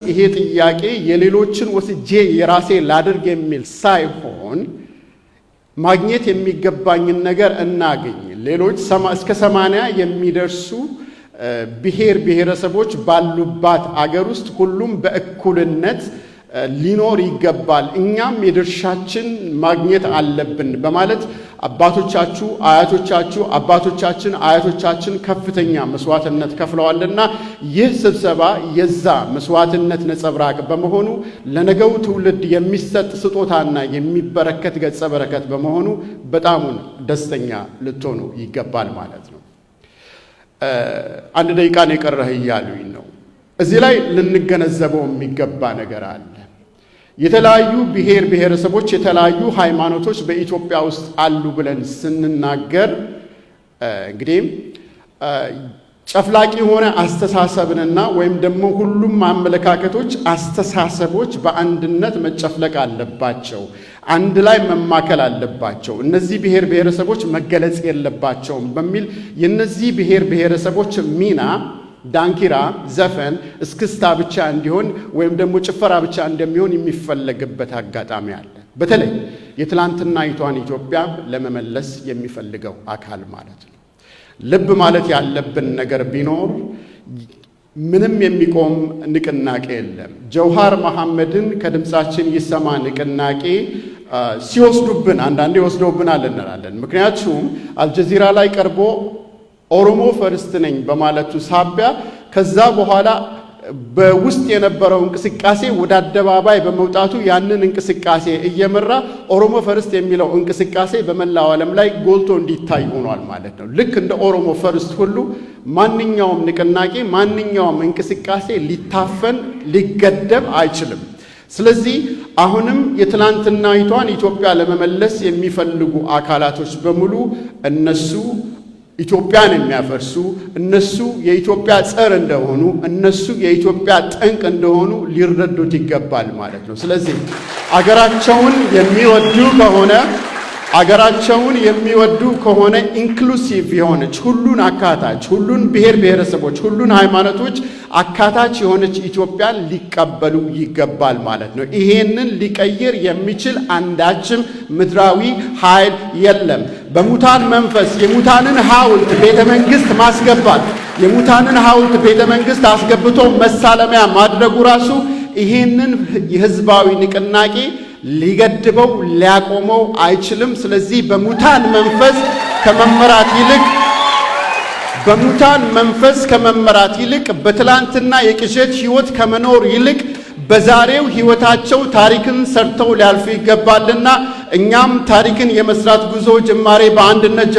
ይሄ ጥያቄ የሌሎችን ወስጄ የራሴ ላድርግ የሚል ሳይሆን ማግኘት የሚገባኝን ነገር እናገኝ። ሌሎች እስከ 80 የሚደርሱ ብሔር ብሔረሰቦች ባሉባት አገር ውስጥ ሁሉም በእኩልነት ሊኖር ይገባል፣ እኛም የድርሻችን ማግኘት አለብን በማለት አባቶቻችሁ አባቶቻችን አያቶቻችን ከፍተኛ መስዋዕትነት ከፍለዋልና ይህ ስብሰባ የዛ መስዋዕትነት ነጸብራቅ በመሆኑ ለነገው ትውልድ የሚሰጥ ስጦታና የሚበረከት ገጸ በረከት በመሆኑ በጣም ደስተኛ ልትሆኑ ይገባል ማለት ነው። አንድ ደቂቃ ነው የቀረህ እያሉኝ ነው። እዚህ ላይ ልንገነዘበው የሚገባ ነገር አለ። የተለያዩ ብሔር ብሔረሰቦች የተለያዩ ሃይማኖቶች በኢትዮጵያ ውስጥ አሉ ብለን ስንናገር እንግዲህ ጨፍላቂ የሆነ አስተሳሰብንና ወይም ደግሞ ሁሉም አመለካከቶች አስተሳሰቦች በአንድነት መጨፍለቅ አለባቸው፣ አንድ ላይ መማከል አለባቸው፣ እነዚህ ብሔር ብሔረሰቦች መገለጽ የለባቸውም በሚል የነዚህ ብሔር ብሔረሰቦች ሚና ዳንኪራ፣ ዘፈን፣ እስክስታ ብቻ እንዲሆን ወይም ደግሞ ጭፈራ ብቻ እንደሚሆን የሚፈለግበት አጋጣሚ አለ። በተለይ የትላንትናይቷን ኢትዮጵያ ለመመለስ የሚፈልገው አካል ማለት ነው። ልብ ማለት ያለብን ነገር ቢኖር ምንም የሚቆም ንቅናቄ የለም። ጀውሃር መሐመድን ከድምፃችን ይሰማ ንቅናቄ ሲወስዱብን አንዳንዴ ወስደውብናል እንላለን። ምክንያቱም አልጀዚራ ላይ ቀርቦ ኦሮሞ ፈርስት ነኝ በማለቱ ሳቢያ ከዛ በኋላ በውስጥ የነበረው እንቅስቃሴ ወደ አደባባይ በመውጣቱ ያንን እንቅስቃሴ እየመራ ኦሮሞ ፈርስት የሚለው እንቅስቃሴ በመላው ዓለም ላይ ጎልቶ እንዲታይ ሆኗል ማለት ነው። ልክ እንደ ኦሮሞ ፈርስት ሁሉ ማንኛውም ንቅናቄ ማንኛውም እንቅስቃሴ ሊታፈን ሊገደብ አይችልም። ስለዚህ አሁንም የትላንትናይቷን ኢትዮጵያ ለመመለስ የሚፈልጉ አካላቶች በሙሉ እነሱ ኢትዮጵያን የሚያፈርሱ እነሱ የኢትዮጵያ ጸር እንደሆኑ እነሱ የኢትዮጵያ ጠንቅ እንደሆኑ ሊረዱት ይገባል ማለት ነው። ስለዚህ አገራቸውን የሚወዱ ከሆነ ኢንክሉሲቭ የሆነች ሁሉን አካታች ሁሉን ብሔር ብሔረሰቦች ሁሉን ሃይማኖቶች አካታች የሆነች ኢትዮጵያን ሊቀበሉ ይገባል ማለት ነው። ይሄንን ሊቀይር የሚችል አንዳችም ምድራዊ ኃይል የለም። በሙታን መንፈስ የሙታንን ሐውልት ቤተ መንግስት ማስገባት የሙታንን ሐውልት ቤተ መንግስት አስገብቶ መሳለሚያ ማድረጉ ራሱ ይሄንን የህዝባዊ ንቅናቄ ሊገድበው ሊያቆመው አይችልም። ስለዚህ በሙታን ከመመራት ይልቅ በትላንትና የቅዠት ህይወት ከመኖር ይልቅ በዛሬው ህይወታቸው ታሪክን ሰርተው ሊያልፉ ይገባልና እኛም ታሪክን የመስራት ጉዞ ጅማሬ በአንድነት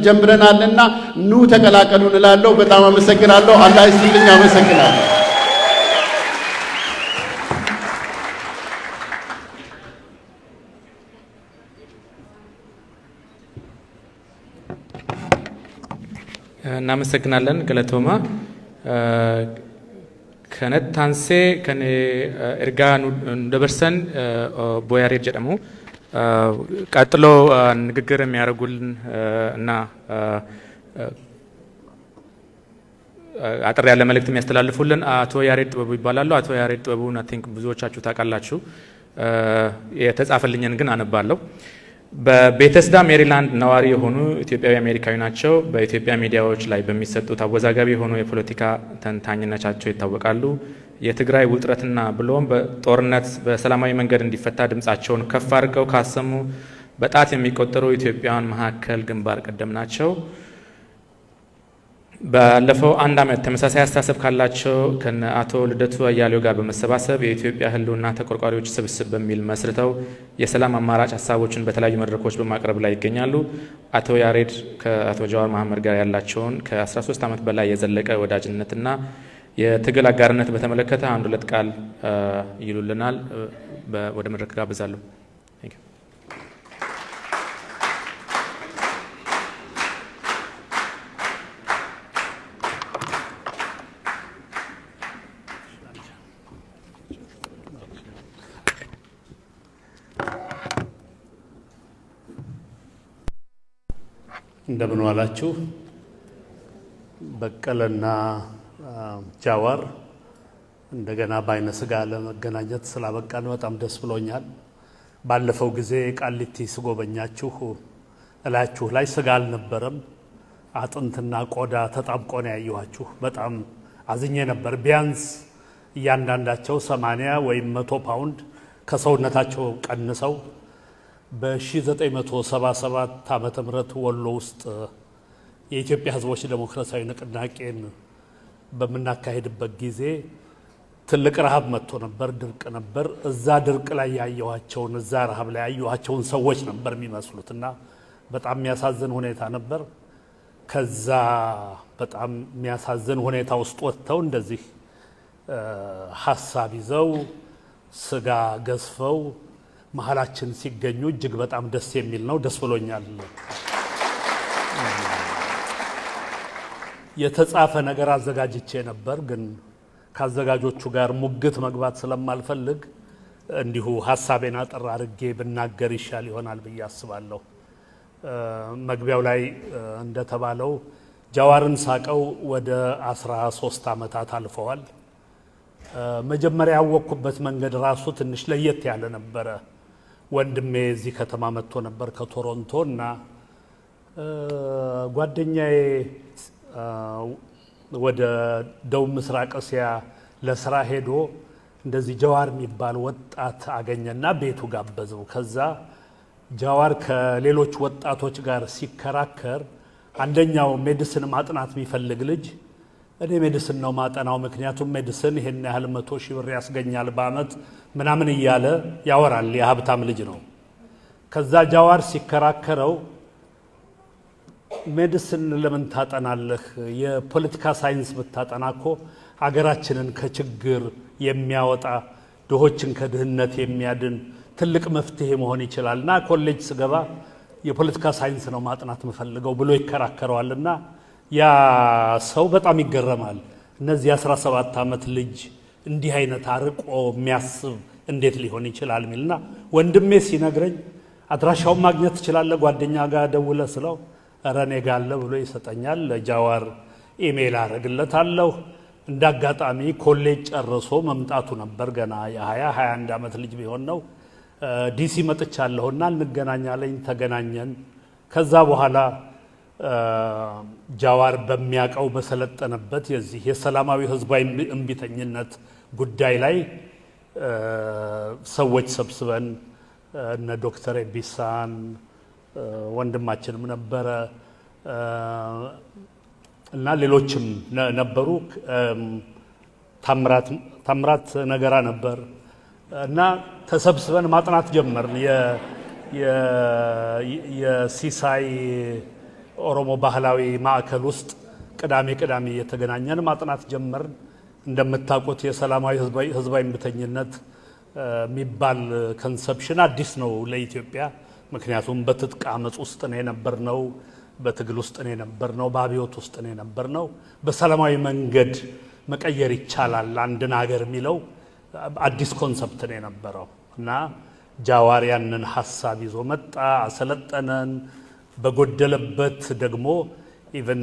ጀምረናልና ኑ ተቀላቀሉን እላለሁ። በጣም አመሰግናለሁ። አላህ ይስጥልኝ። አመሰግናለሁ። እናመሰግናለን ገለቶማ ከነት ታንሴ ከነ እርጋ እንደበርሰን ቦያሬድ ጀደሙ ቀጥሎ ንግግር የሚያደርጉልን እና አጥር ያለ መልእክት የሚያስተላልፉልን አቶ ያሬድ ጥበቡ ይባላሉ። አቶ ያሬድ ጥበቡን አይ ቲንክ ብዙዎቻችሁ ታውቃላችሁ። የተጻፈልኝን ግን አነባለሁ። በቤተስዳ ሜሪላንድ ነዋሪ የሆኑ ኢትዮጵያዊ አሜሪካዊ ናቸው። በኢትዮጵያ ሚዲያዎች ላይ በሚሰጡት አወዛጋቢ የሆኑ የፖለቲካ ተንታኝነታቸው ይታወቃሉ። የትግራይ ውጥረትና ብሎም በጦርነት በሰላማዊ መንገድ እንዲፈታ ድምጻቸውን ከፍ አድርገው ካሰሙ በጣት የሚቆጠሩ ኢትዮጵያውያን መካከል ግንባር ቀደም ናቸው። ባለፈው አንድ ዓመት ተመሳሳይ አስተሳሰብ ካላቸው ከነ አቶ ልደቱ አያሌው ጋር በመሰባሰብ የኢትዮጵያ ሕልውና ተቆርቋሪዎች ስብስብ በሚል መስርተው የሰላም አማራጭ ሀሳቦችን በተለያዩ መድረኮች በማቅረብ ላይ ይገኛሉ። አቶ ያሬድ ከአቶ ጀዋር መሐመድ ጋር ያላቸውን ከ13 ዓመት በላይ የዘለቀ ወዳጅነትና የትግል አጋርነት በተመለከተ አንድ ሁለት ቃል ይሉልናል። ወደ መድረክ ጋብዛለሁ። እንደምን ዋላችሁ። በቀለና ጃዋር እንደገና በአይነ ስጋ ለመገናኘት ስላበቃን በጣም ደስ ብሎኛል። ባለፈው ጊዜ ቃሊቲ ስጎበኛችሁ እላችሁ ላይ ስጋ አልነበረም፣ አጥንትና ቆዳ ተጣብቆ ነው ያየኋችሁ። በጣም አዝኜ ነበር። ቢያንስ እያንዳንዳቸው 80 ወይም 100 ፓውንድ ከሰውነታቸው ቀንሰው በ1977 ዓመተ ምህረት ወሎ ውስጥ የኢትዮጵያ ሕዝቦች ዴሞክራሲያዊ ንቅናቄን በመናካሄድበት ጊዜ ትልቅ ረሃብ መጥቶ ነበር፣ ድርቅ ነበር። እዛ ድርቅ ላይ ያየኋቸውን እዛ ረሃብ ላይ ያየኋቸውን ሰዎች ነበር የሚመስሉትና በጣም የሚያሳዝን ሁኔታ ነበር። ከዛ በጣም የሚያሳዝን ሁኔታ ውስጥ ወጥተው እንደዚህ ሀሳብ ይዘው ስጋ ገዝፈው መሀላችን ሲገኙ እጅግ በጣም ደስ የሚል ነው። ደስ ብሎኛል። የተጻፈ ነገር አዘጋጅቼ ነበር፣ ግን ከአዘጋጆቹ ጋር ሙግት መግባት ስለማልፈልግ እንዲሁ ሀሳቤን አጠር አድርጌ ብናገር ይሻል ይሆናል ብዬ አስባለሁ። መግቢያው ላይ እንደተባለው ጃዋርን ሳቀው ወደ 13 ዓመታት አልፈዋል። መጀመሪያ ያወቅኩበት መንገድ ራሱ ትንሽ ለየት ያለ ነበረ። ወንድሜ እዚህ ከተማ መጥቶ ነበር ከቶሮንቶ እና ጓደኛዬ ወደ ደቡብ ምስራቅ እስያ ለስራ ሄዶ እንደዚህ ጃዋር የሚባል ወጣት አገኘና ቤቱ ጋበዘው። ከዛ ጃዋር ከሌሎች ወጣቶች ጋር ሲከራከር አንደኛው ሜዲሲን ማጥናት የሚፈልግ ልጅ እኔ ሜዲሲን ነው ማጠናው፣ ምክንያቱም ሜዲሲን ይሄን ያህል 100,000 ብር ያስገኛል በአመት ምናምን እያለ ያወራል። የሀብታም ልጅ ነው። ከዛ ጃዋር ሲከራከረው ሜዲሲን ለምን ታጠናለህ? የፖለቲካ ሳይንስ ብታጠና እኮ ሀገራችንን ከችግር የሚያወጣ ድሆችን ከድህነት የሚያድን ትልቅ መፍትሄ መሆን ይችላልና ኮሌጅ ስገባ የፖለቲካ ሳይንስ ነው ማጥናት የምፈልገው ብሎ ይከራከረዋልና ያ ሰው በጣም ይገረማል። እነዚህ 17 ዓመት ልጅ እንዲህ አይነት አርቆ የሚያስብ እንዴት ሊሆን ይችላል ሚልና ወንድሜ ሲነግረኝ አድራሻውን ማግኘት ትችላለህ ጓደኛ ጋር ደውለህ ስለው ኧረ እኔ ጋር አለ ብሎ ይሰጠኛል። ለጃዋር ኢሜል አረግለታለሁ። እንዳጋጣሚ ኮሌጅ ጨርሶ መምጣቱ ነበር። ገና የ21 ዓመት ልጅ ቢሆን ነው። ዲሲ መጥቻለሁና እንገናኛለኝ። ተገናኘን። ከዛ በኋላ ጃዋር በሚያቀው በሰለጠነበት የዚህ የሰላማዊ ህዝባዊ እምቢተኝነት ጉዳይ ላይ ሰዎች ሰብስበን እነ ዶክተር ኤቢሳን ወንድማችንም ነበረ እና ሌሎችም ነበሩ። ታምራት ነገራ ነበር እና ተሰብስበን ማጥናት ጀመርን። የሲሳይ ኦሮሞ ባህላዊ ማዕከል ውስጥ ቅዳሜ እየተገናኘን ማጥናት ጀመርን። እንደምታውቁት የሰላማዊ ህዝባዊ እምቢተኝነት የሚባል ኮንሰፕሽን አዲስ ነው ለኢትዮጵያ። ምክንያቱም በትጥቅ አመጽ ውስጥ ነው የነበርነው፣ በትግል ውስጥ ነው የነበርነው፣ በአብዮት ውስጥ ነው የነበርነው። በሰላማዊ መንገድ መቀየር ይቻላል አንድን ሀገር የሚለው አዲስ ኮንሰፕት ነው የነበረው እና ጃዋር ያንን ሀሳብ ይዞ መጣ፣ አሰለጠነን። በጎደለበት ደግሞ ኢቨን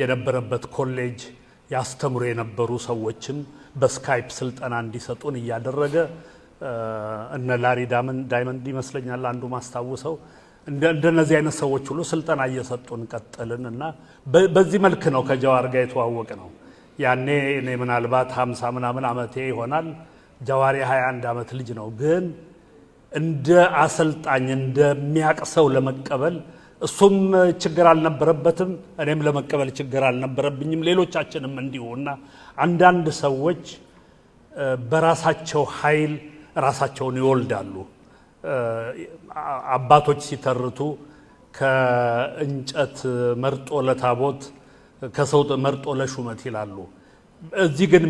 የነበረበት ኮሌጅ ያስተምሩ የነበሩ ሰዎችም በስካይፕ ስልጠና እንዲሰጡን እያደረገ እነ ላሪ ዳይመንድ ይመስለኛል አንዱ ማስታውሰው እንደነዚህ አይነት ሰዎች ሁሉ ስልጠና እየሰጡን ቀጠልን እና በዚህ መልክ ነው ከጃዋር ጋር የተዋወቅ ነው። ያኔ እኔ ምናልባት 50 ምናምን ዓመቴ ይሆናል። ጃዋር 21 ዓመት ልጅ ነው። ግን እንደ አሰልጣኝ እንደሚያቅሰው ለመቀበል እሱም ችግር አልነበረበትም፣ እኔም ለመቀበል ችግር አልነበረብኝም። ሌሎቻችንም እንዲሁ እና አንዳንድ ሰዎች በራሳቸው ኃይል ራሳቸውን ይወልዳሉ። አባቶች ሲተርቱ ከእንጨት መርጦ ለታቦት ከሰው መርጦ ለሹመት ይላሉ። እዚህ ግን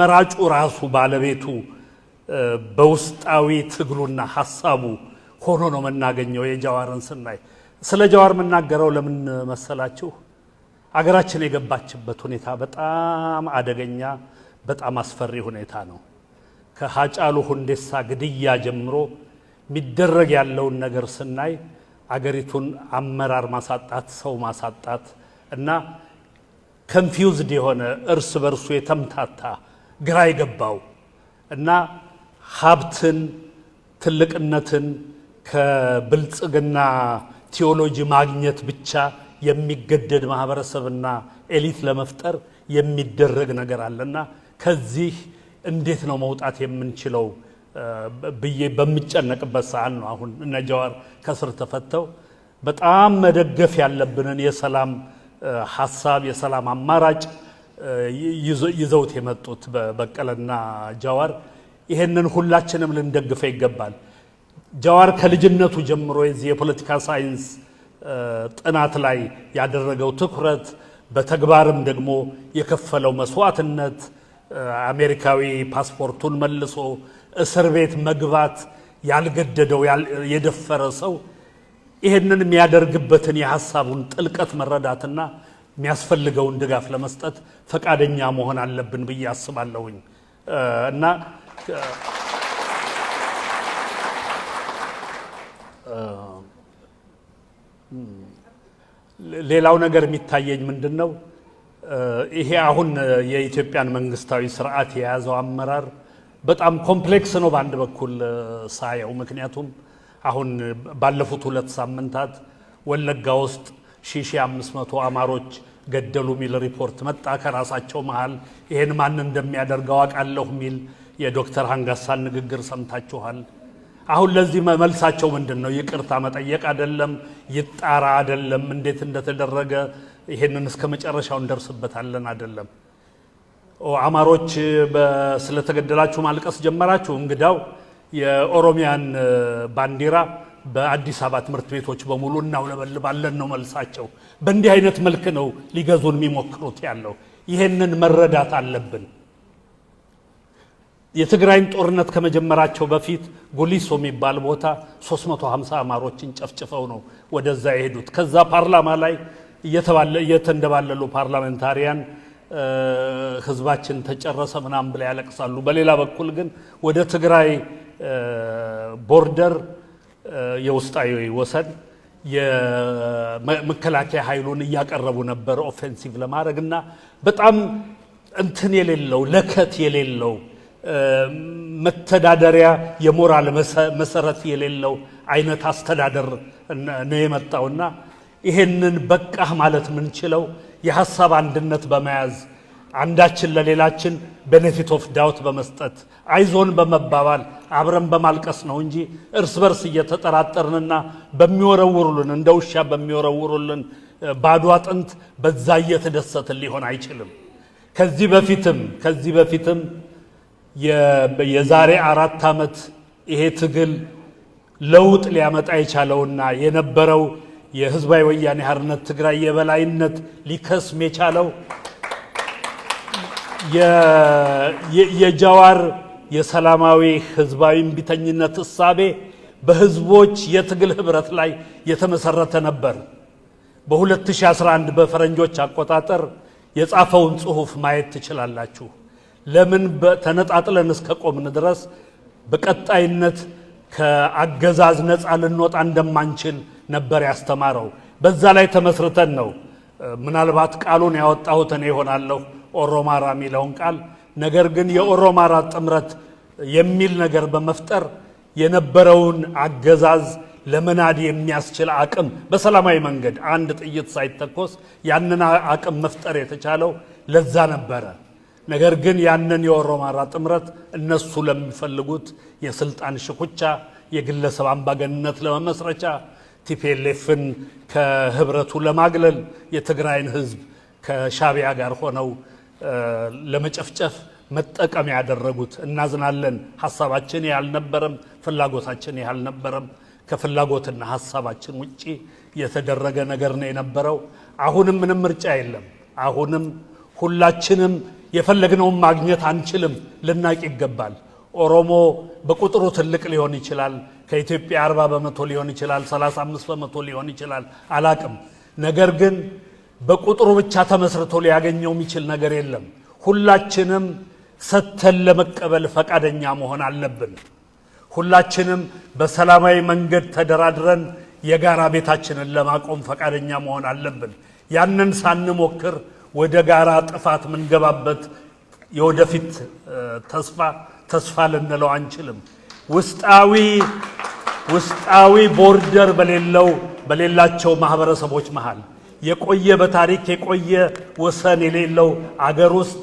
መራጩ ራሱ ባለቤቱ በውስጣዊ ትግሉና ሐሳቡ ሆኖ ነው መናገኘው። የጃዋርን ስናይ ስለ ጃዋር መናገረው ለምን መሰላችሁ? አገራችን የገባችበት ሁኔታ በጣም አደገኛ፣ በጣም አስፈሪ ሁኔታ ነው። ከሃጫሉ ሁንዴሳ ግድያ ጀምሮ የሚደረግ ያለውን ነገር ስናይ አገሪቱን አመራር ማሳጣት፣ ሰው ማሳጣት እና ኮንፊውዝድ የሆነ እርስ በርሱ የተምታታ ግራ ይገባው እና ሀብትን ትልቅነትን ከብልጽግና ቲዮሎጂ ማግኘት ብቻ የሚገደድ ማህበረሰብና ኤሊት ለመፍጠር የሚደረግ ነገር አለና ከዚህ እንዴት ነው መውጣት የምንችለው ብዬ በሚጨነቅበት ሰዓት ነው አሁን እነ ጃዋር ከስር ተፈተው በጣም መደገፍ ያለብንን የሰላም ሐሳብ የሰላም አማራጭ ይዘውት የመጡት በቀለና ጃዋር ይሄንን ሁላችንም ልንደግፈው ይገባል። ጃዋር ከልጅነቱ ጀምሮ የዚህ የፖለቲካ ሳይንስ ጥናት ላይ ያደረገው ትኩረት በተግባርም ደግሞ የከፈለው መስዋዕትነት አሜሪካዊ ፓስፖርቱን መልሶ እስር ቤት መግባት ያልገደደው የደፈረ ሰው ይሄንን የሚያደርግበትን የሐሳቡን ጥልቀት መረዳትና የሚያስፈልገውን ድጋፍ ለመስጠት ፈቃደኛ መሆን አለብን ብዬ አስባለሁኝ እና ሌላው ነገር የሚታየኝ ምንድነው ይሄ አሁን የኢትዮጵያን መንግስታዊ ስርዓት የያዘው አመራር በጣም ኮምፕሌክስ ነው በአንድ በኩል ሳየው ምክንያቱም አሁን ባለፉት 2 ሳምንታት ወለጋ ውስጥ 1500 አማሮች ገደሉ ሚል ሪፖርት መጣ ከራሳቸው መሃል ይሄን ማን እንደሚያደርገው አቃለሁ ሚል የዶክተር ሃንጋሳን ንግግር ሰምታችኋል። አሁን ለዚህ መልሳቸው ምንድነው? ይቅርታ መጠየቅ አይደለም ይጣራ አይደለም እንዴት እንደተደረገ ይሄንን እስከ መጨረሻው እንደርስበታለን አይደለም። አማሮች ስለተገደላችሁ ማልቀስ ጀመራችሁ እንግዳው የኦሮሚያን ባንዲራ በአዲስ አበባ ትምህርት ቤቶች በሙሉ እናውለበልባለን ነው መልሳቸው። በእንዲህ አይነት መልክ ነው ሊገዙን የሚሞክሩት ያለው። ይሄንን መረዳት አለብን። የትግራይን ጦርነት ከመጀመራቸው በፊት ጉሊሶ የሚባል ቦታ 350 አማሮችን ጨፍጭፈው ነው ወደዛ የሄዱት። ከዛ ፓርላማ ላይ እየተንደባለሉ ፓርላሜንታሪያን ህዝባችን ተጨረሰ ምናምን ብለው ያለቅሳሉ። በሌላ በኩል ግን ወደ ትግራይ ቦርደር የውስጣዊ ወሰን የመከላከያ ኃይሉን እያቀረቡ ነበር ኦፌንሲቭ ለማድረግና በጣም እንትን የሌለው ለከት የሌለው መተዳደሪያ የሞራል መሰረት የሌለው አይነት አስተዳደር ነው የመጣውና ይሄንን በቃህ ማለት ምንችለው የሐሳብ አንድነት በመያዝ አንዳችን ለሌላችን ቤኔፊት ኦፍ ዳውት በመስጠት አይዞን በመባባል አብረን በማልቀስ ነው እንጂ እርስ በርስ እየተጠራጠርንና በሚወረውሩልን እንደ ውሻ በሚወረውሩልን ባዶ አጥንት በዛ እየተደሰትን ሊሆን አይችልም። ከዚህ በፊትም የዛሬ 4 ዓመት ይሄ ትግል ለውጥ ሊያመጣ የቻለውና የነበረው የህዝባዊ ወያኔ ሓርነት ትግራይ የበላይነት ሊከስም የቻለው የጃዋር የሰላማዊ ህዝባዊ እምቢተኝነት እሳቤ በህዝቦች የትግል ህብረት ላይ የተመሰረተ ነበር። በ2011 በፈረንጆች አቆጣጠር የጻፈውን ጽሑፍ ማየት ትችላላችሁ። ለምን ተነጣጥለን እስከ ቆምን ድረስ በቀጣይነት ከአገዛዝ ነፃ ልንወጣ እንደማንችል ነበር ያስተማረው። በዛ ላይ ተመስርተን ነው ምናልባት ቃሉን ያወጣሁት እኔ ይሆናለሁ ኦሮማራ የሚለውን ቃል። ነገር ግን የኦሮማራ ጥምረት የሚል ነገር በመፍጠር የነበረውን አገዛዝ ለመናድ የሚያስችል አቅም በሰላማዊ መንገድ አንድ ጥይት ሳይተኮስ ያንን አቅም መፍጠር የተቻለው ለዛ ነበረ። ነገር ግን ያንን የኦሮማራ ጥምረት እነሱ ለሚፈልጉት የስልጣን ሽኩቻ የግለሰብ አምባገነንነት ለመመስረቻ ቲፒኤልኤፍን ከህብረቱ ለማግለል የትግራይን ህዝብ ከሻቢያ ጋር ሆነው ለመጨፍጨፍ መጠቀም ያደረጉት። እናዝናለን። ሐሳባችን ያልነበረም ፍላጎታችን ያልነበረም ከፍላጎትና ሐሳባችን ውጪ የተደረገ ነገር ነው የነበረው። አሁንም ምንም ምርጫ የለም። አሁንም ሁላችንም የፈለግነውን ማግኘት አንችልም፣ ልናቅ ይገባል። ኦሮሞ በቁጥሩ ትልቅ ሊሆን ይችላል፣ ከኢትዮጵያ 40 በመቶ ሊሆን ይችላል፣ 35 በመቶ ሊሆን ይችላል፣ አላቅም። ነገር ግን በቁጥሩ ብቻ ተመስርቶ ሊያገኘው የሚችል ነገር የለም። ሁላችንም ሰተን ለመቀበል ፈቃደኛ መሆን አለብን። ሁላችንም በሰላማዊ መንገድ ተደራድረን የጋራ ቤታችንን ለማቆም ፈቃደኛ መሆን አለብን። ያንን ሳንሞክር ወደ ጋራ ጥፋት ምንገባበት የወደፊት ተስፋ ልንለው አንችልም። ውስጣዊ ቦርደር በሌላቸው ማህበረሰቦች መሃል የቆየ በታሪክ የቆየ ወሰን የሌለው አገር ውስጥ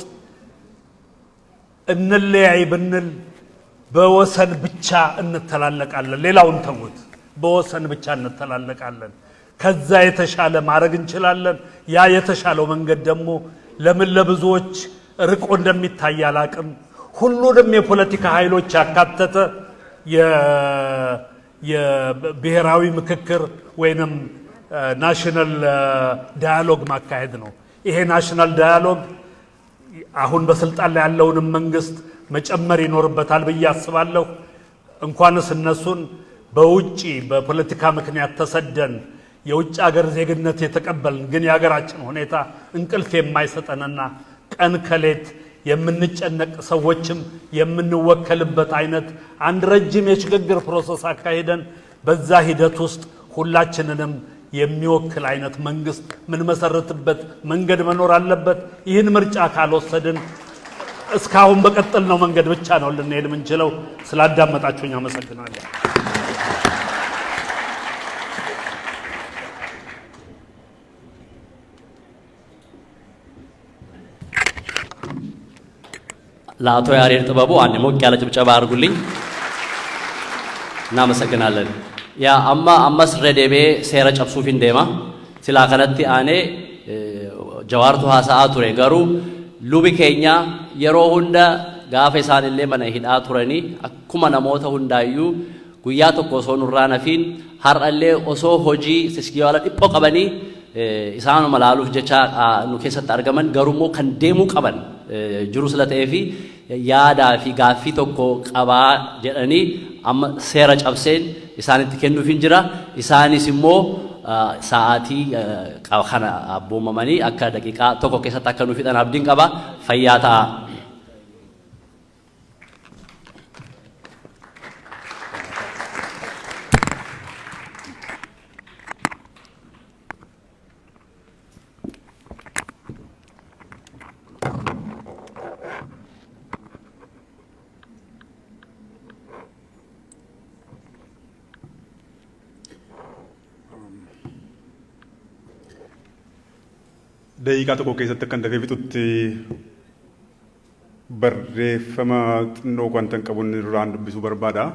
እንለያይ ብንል በወሰን ብቻ እንተላለቃለን። ሌላውን ተውት፣ በወሰን ብቻ እንተላለቃለን። ከዛ የተሻለ ማድረግ እንችላለን። ያ የተሻለው መንገድ ደግሞ ለምን ለብዙዎች ርቆ እንደሚታይ አላቅም። ሁሉንም የፖለቲካ ኃይሎች ያካተተ የብሔራዊ ምክክር ወይንም ናሽናል ዳያሎግ ማካሄድ ነው። ይሄ ናሽናል ዳያሎግ አሁን በስልጣን ላይ ያለውንም መንግስት መጨመር ይኖርበታል ብዬ አስባለሁ። እንኳንስ እነሱን በውጪ በፖለቲካ ምክንያት ተሰደን የውጭ ሀገር ዜግነት የተቀበልን ግን የሀገራችን ሁኔታ እንቅልፍ የማይሰጠንና ቀን ከሌት የምንጨነቅ ሰዎችም የምንወከልበት አይነት አንድ ረጅም የሽግግር ፕሮሰስ አካሂደን በዛ ሂደት ውስጥ ሁላችንንም የሚወክል አይነት መንግስት ምን መሰረትበት መንገድ መኖር አለበት። ይህን ምርጫ ካልወሰድን እስካሁን በቀጠልነው መንገድ ብቻ ነው ልንሄድ የምንችለው። ስላዳመጣችሁኝ አመሰግናለሁ። ለአቶ ያሬድ ጥበቡ አንድ ሞቅ ያለ ጭብጨባ አድርጉልኝ። እናመሰግናለን። ያ አማስ ረዴቤ ሴራ ጨብሱፊን ዴማ ሲላ ከነቲ አኔ ጀዋርቱ ሀሳአ ቱሬ ገሩ ሉቢ ኬኛ የሮ ሁንዳ ጋፈ ኢሳንሌ መነ ሂዳ ቱረኒ አኩማ ነሞተ ሁንዳዩ ጉያ ቶኮ ሶኑራ ነፊን ሀርአሌ ኦሶ ሆጂ ሲስኪዋላ ዲፖ ቀበኒ ኢሳኑ መላሉፍ ጀቻ ኑ ኬሰት አርገመን ገሩሞ ከንዴሙ ቀበን ጅሩ ስለተኤፊ ያዳ ፊ ጋፊ ቶኮ ቀባ ጀደኒ አም ሴራ ጨብሴን ኢሳኒት ከንዱ ፊንጅራ ኢሳኒ ሲሞ ሰዓቲ ቀኸና አቦመመኒ አካ ደቂቃ ቶኮ ኬሰት አከኑ ፊጠን አብዲን ቀባ ፈያታ daqiiqaa tokko keessatti kan dafee fixutti barreeffama xinnoo kan qabuun duraan dubbisuu barbaada.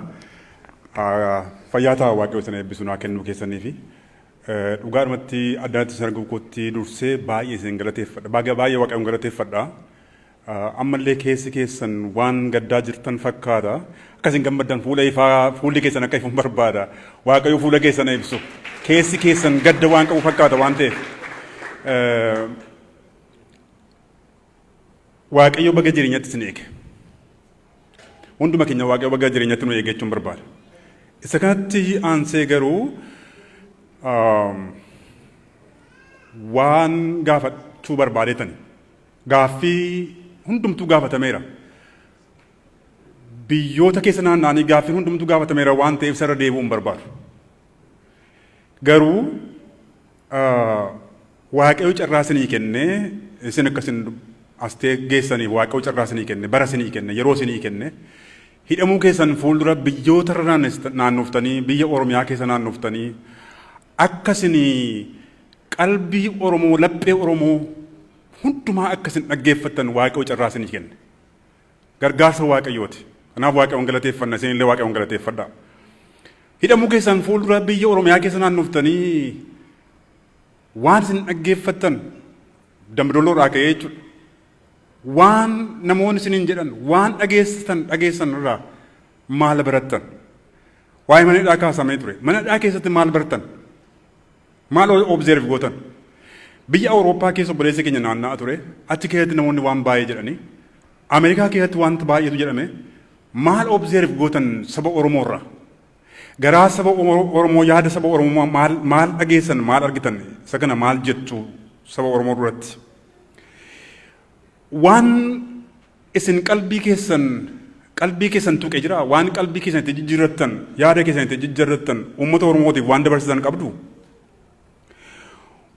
Fayyaa ta'a waaqayyo sana eebbisu naa kennuu keessanii fi dhugaadhumatti addaatti sana gubbootti dursee baay'ee isin galateeffadha. Baay'ee waaqayyoon galateeffadha. Ammallee keessi keessan waan gaddaa jirtan fakkaata. Akkasiin gammaddan fuulli keessan akka ifuun barbaada. Waaqayyo fuula keessan eebbisu. Keessi keessan gadda waan qabu fakkaata waan ta'eef. waaqayyo baga jireenyatti sin eege. Hunduma keenya waaqayyo baga jireenyatti nu eege jechuun barbaada. Isa kanatti aansee garuu waan gaafachuu barbaadeetani. Gaaffii hundumtuu gaafatameera. Biyyoota keessa naanna'anii gaaffii hundumtuu gaafatameera waan ta'eef sarara deebi'uu hin barbaadu. Garuu waaqayyo carraa sinii kennee isin akkasin astee geessanii waaqayyo carraa sinii kenne bara sinii kenne yeroo sinii kenne hidhamuu keessan fuuldura biyyoota irra naannoftanii biyya Oromiyaa keessa naannoftanii akkasinii qalbii Oromoo laphee Oromoo hundumaa akkasin dhaggeeffattan waaqayyo carraa sinii kenne gargaarsa waaqayyooti. Kanaaf waaqayyoon galateeffanna isinillee waaqayyoon galateeffadha. Hidhamuu keessan fuuldura biyya Oromiyaa keessa naannoftanii waan isin dhaggeeffattan Dambidolloo ka'ee jechuudha. Waan namoonni isiniin jedhan waan dhageessan irraa maal barattan? Waa'ee mana hidhaa kaasamee ture. Mana hidhaa keessatti maal barattan? Maal observe gootan? Biyya Awurooppaa keessa obboleessi keenya naanna'aa ture. Achi keessatti namoonni waan baay'ee jedhanii. Ameerikaa keessatti wanta baay'eetu jedhame. Maal observe gootan saba Oromoo irraa? Garaa saba Oromoo yaada saba Oromoo maal dhageessan maal argitan? Isa kana maal jettu saba Oromoo duratti? Waan isin qalbii keessan tuqe jira. Waan qalbii keessan itti jijjiirrattan yaada keessan itti jijjiirrattan uummata Oromootiif waan dabarsitan qabdu.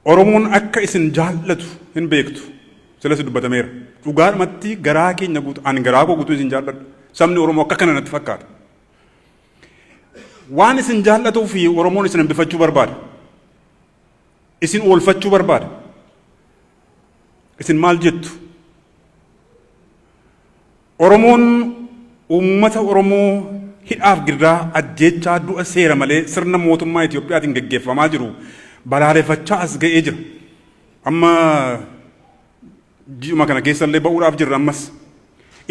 Oromoon akka isin jaallatu hin beektu. Silas dubbatameera. Dhugaadhumatti garaa keenya guutu ani garaa koo guutuu isin jaalladha. Sabni Oromoo akka kana natti fakkaata. Waan isin jaallatuu fi Oromoon isin hambifachuu barbaada. Isin oolfachuu barbaada. Isin maal jettu? Oromoon uummata Oromoo hidhaaf girraa ajjeechaa du'a seera malee sirna mootummaa Itoophiyaatiin gaggeeffamaa jiru balaaleffachaa as ga'ee jira. Amma ji'uma kana keessallee ba'uudhaaf jirra ammas.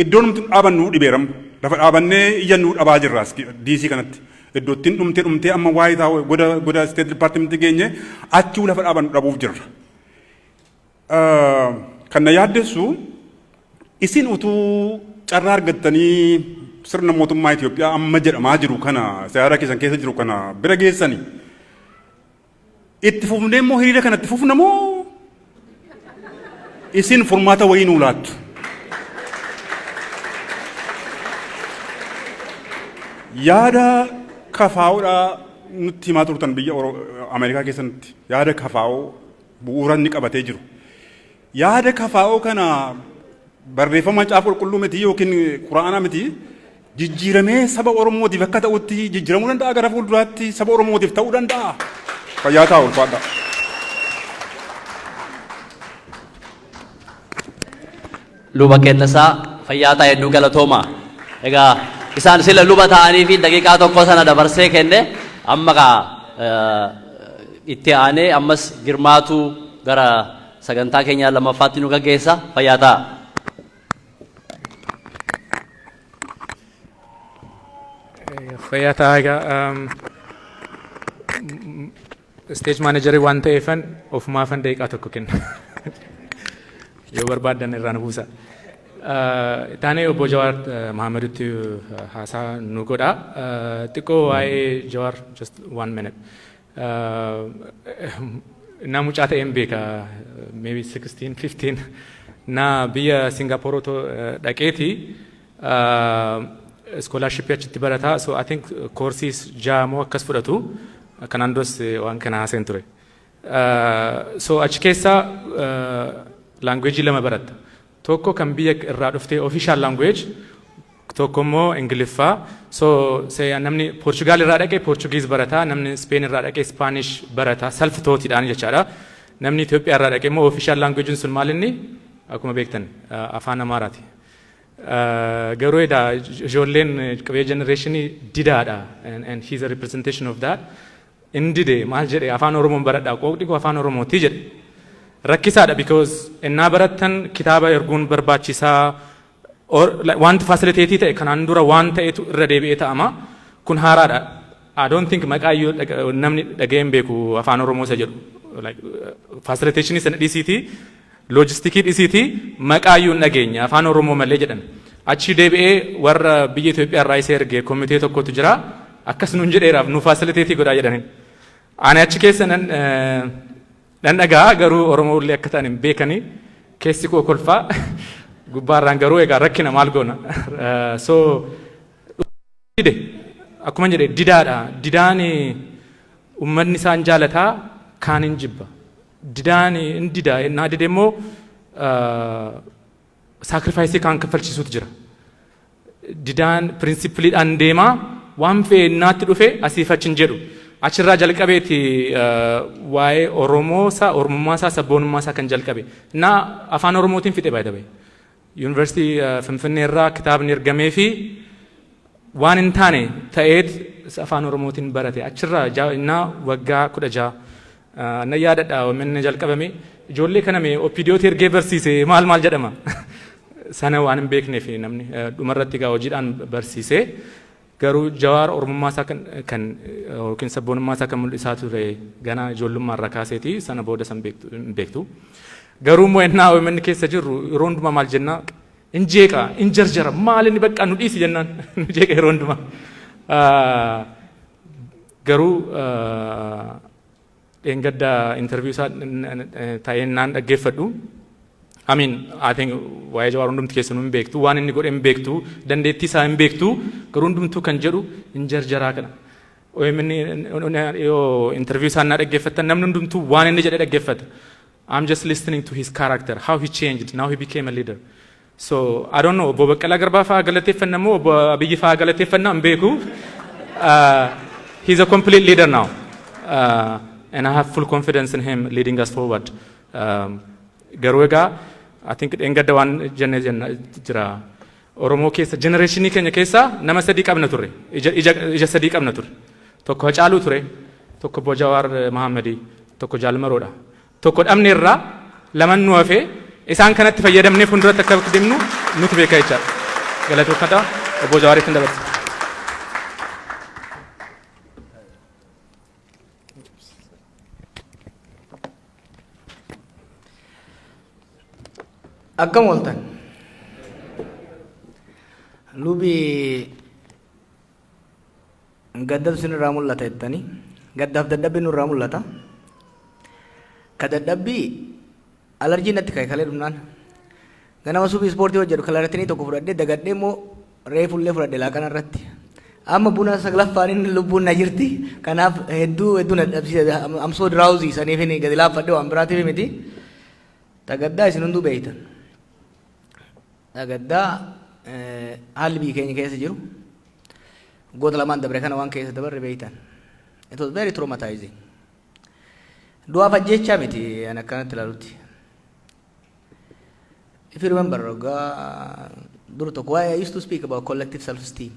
Iddoon nuti dhaabannu dhibeeram. Lafa dhaabannee iyyannu dhabaa jirra as DC kanatti. Iddoottiin dhumtee amma waayee taa'u goda State Department geenye achii lafa dhaabannu dhabuuf jirra. Kan na yaaddessu isin utuu carraa argattanii sirna mootummaa Itoophiyaa amma jedhamaa jiru kana siyaasa keessan keessa jiru kana bira geessanii itti fufnee immoo hiriira kana itti fufna moo isin furmaata wayii nuu laattu? Yaada kafaa'uudha nutti himaa turtan biyya Ameerikaa keessatti yaada kafaa'uu bu'uura inni qabatee jiru. Yaada kafaa'uu kana barreeffama macaafa qulqulluu miti yookiin Quraana miti jijjiiramee saba Oromootiif akka ta'utti jijjiiramuu danda'a gara fuulduraatti saba Oromootiif ta'uu danda'a. Fayyaa ta'u ulfaadha. Luba Kennasaa fayyaa ta'e hedduu galatooma. Egaa isaan sila luba ta'anii fi daqiiqaa tokko sana dabarsee kenne amma itti aanee ammas girmaatu gara sagantaa keenya lammaffaatti nu gaggeessa. Fayyaa ta'a. Fayyaa ta'a egaa stage managerii waan ta'eefan ofumaafan daqiiqaa tokko kenna. Yoo barbaadan irraa nu buusa. Taanee obbo Jawaar Mahamadutti haasaa nu godha. Xiqqoo waa'ee Jawaar just 1 minute. Na mucaa ta'een beeka maybe 16, 15 na biyya Singapore otoo dhaqeeti scholarship achitti barataa. So I think courses jaamoo akkas fudhatu kanaan duras waan kana haaseen ture. So achi keessa language lama baratta. Tokko kan biyya irraa dhuftee official language, tokko immoo Ingiliffaa. So namni Portugal irraa dhaqee Portuguese barataa, namni Spain irraa dhaqee Spanish barataa, self taught-dhaan jechaadha. Namni Itoophiyaa irraa dhaqee immoo official language sun maal inni? Akkuma beektan afaan Amaaraati. Garuu edaa ijoolleen qabee generationii didaadha and he's a representation of that. Indide maal jedhee afaan Oromoon baradhaa qooqni koo afaan Oromooti jedhe. Rakkisaadha because innaa barattan kitaaba erguun barbaachisaa wanti facilitatii ta'e kanaan dura waan ta'etu irra deebi'ee ta'ama. Kun haaraadha. I don't think maqaayyoo namni dhaga'een beeku afaan Oromoo isa jedhu. Facilitationii sana dhisiitii loojistikii dhisiitii maqaayyoo dhageenya afaan Oromoo malee jedhan. Achi deebi'ee warra biyya Itoophiyaa irraa isa ergee komitee tokkotu jira. Akkas nuun jedheeraaf nu facilitatii godhaa jedhaniin. Ani achi keessa nan dhagaa garuu Oromoo illee akka ta'an hin beekanii keessi koo kolfaa gubbaarraan garuu egaa rakkina maal goona. So akkuma jedhe didaadha. Didaan uummanni isaan jaalataa kaan hin jibba. Didaan hin didaa innaa dide immoo saakrifaayisii kaan kaffalchiisuutu jira. Didaan pirinsipiliidhaan deemaa waan fe'e innaatti dhufe asiif achi hin jedhu. Achirraa jalqabeeti waa'ee Oromummaa isaa sabboonummaa isaa kan jalqabe. Naa afaan Oromootiin fixe baay'ee dabee. Yuunivarsiitii Finfinnee irraa kitaabni ergamee fi waan hin taane ta'eet afaan Oromootiin barate. Achirraa innaa waggaa 16 na yaadadha wanni jalqabame. Ijoollee kana mee OPDOtti ergee barsiise maal jedhama. Sana waan hin beekneef namni dhumarratti egaa hojiidhaan barsiise. Garuu Jawaar Oromummaa isaa kan yookiin sabboonummaa isaa kan mul'isaa ture ganaa ijoollummaa irraa kaaseeti sana booda san beektu. Garuu immoo ennaa OMN keessa jirru yeroo hundumaa maal jennaa in jeeqa in jarjara maal inni bakka nu dhiisi jennaan nu jeeqa yeroo hundumaa. Garuu dheengadda interview isaa taa'ee naan dhaggeeffadhu. I mean, I think waa'ee Jawaar hundumti keessanuu hin beektu, waan inni godhe hin beektu, dandeettii isaa hin beektu, garuu hundumtuu kan jedhu hin jarjaraa kana. OMN yoo interview isaa naa dhaggeeffattan namni hundumtuu waan inni jedhe dhaggeeffata. I'm just listening to his character, how he changed, now he became a leader. So I don't know, Obbo Baqqalaa Garbaa fa'aa galateeffanna moo Obbo Abiyyi fa'aa galateeffanna hin beeku. He's a complete leader now. And I have full confidence in him leading us forward. Garuu egaa I think engadda waan jenne jira. Oromoo keessa generation keenya keessa nama sadii qabna turre. Ija sadii qabna turre. Tokko Hacaaluu ture, tokko Obbo Jawaar Mahammadi, tokko Jaalmaroodha. Tokko dhabne irraa laman nu hafe isaan kanatti fayyadamnee fuulduratti akka deemnu nuti beekaa jechaadha. Galatoofnata Obbo Jawaaritti dabarsa. Akkam ooltan. Lubi gaddatu sinirraa mul'ata jettanii gaddaaf dadhabbii nurraa mul'ata. Ka dadhabbii alarjii natti ka'e kalee dhumnaan ganama subii ispoortii hojjedhu kalaratinii tokko fudhadhee dagadhee immoo reefullee fudhadhe laaqana irratti amma buna saglaffaan lubbuun na jirti kanaaf hedduu na dhabsiisa I'm so drowsy saniif inni gadi laaffadhe waan biraatiif miti tagaddaa isin hunduu beeytan tagaddaa haalli biyya keenya keessa jiru goota lamaan dabre kana waan keessa dabarre beeytan it was very traumatizing. Du'a fajjechaa miti an akkanatti ilaalutti. If you remember, dur tokko why I used to speak about collective self-esteem.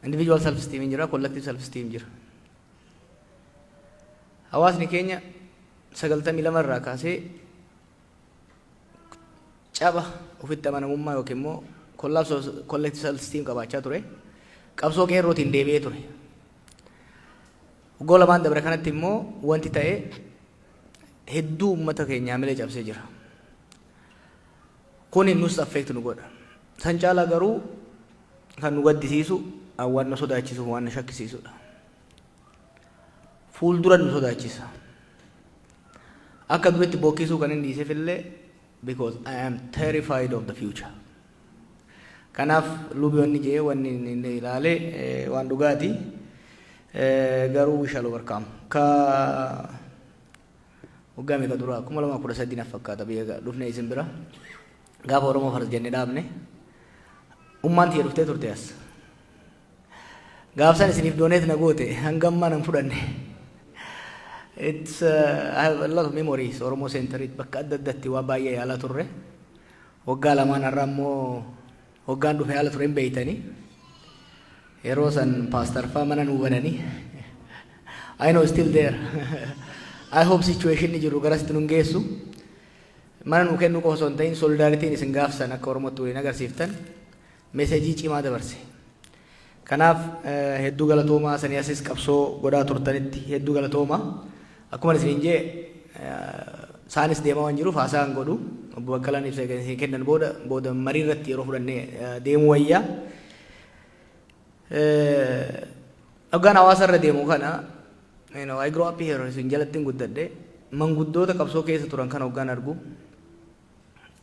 Individual self-esteem jira, collective self-esteem jira. Hawaasni keenya 92 irraa kaasee caba ofitti amanamummaa yookiin immoo collective self-esteem qabaachaa ture. Qabsoo qeerrootiin deebi'ee ture. Waggaa lamaan dabre kanatti immoo wanti ta'e hedduu uummata keenyaa malee cabsee jira. Kun nus affeektu nu godha. San caalaa garuu kan nu gaddisiisu waan nu sodaachisu waan nu shakkisiisudha. Fuuldura nu sodaachisa. Akka duritti bokkisuu kan inni dhiiseef illee because I am terrified of the future. Kanaaf lubi wanni jee wanni inni ilaalee waan dhugaati. Garuu we shall overcome. Ka waggaa meeqa dura 2013 fakkaata biyya dhufne isin bira gaafa Oromoo Fars jennee dhaabne ummaan tiyya dhuftee turte as gaafsan isiniif dooneet na goote hangammaa nan fudhanne it's I have a lot of memories Oromoo Centerit bakka adda addatti waa baay'ee yaalaa turre waggaa lamaan har'a immoo waggaan dhufe yaala ture hin beeytanii yeroo san Pastor Faa mana nuu bananii I know still there. I hope situation ni jiru garas tunun geessu mana nu kennu ko son ta'in solidarity ni singaafsan akka Oromootti waliin agarsiiftan message cimaa dabarse. Kanaaf hedduu galatoomaa sanii asis qabsoo godhaa turtanitti hedduu galatoomaa akkuma isin jee saanis deemaa waan jiruuf haasaan godhu obbo Baqqalaan ibsa kennan booda marii irratti yeroo fudhannee deemuu wayyaa Afgaan hawaasa irra deemu kana I grew up here isin jalatti guddadhe manguddoota qabsoo keessa turan kan hoggaan argu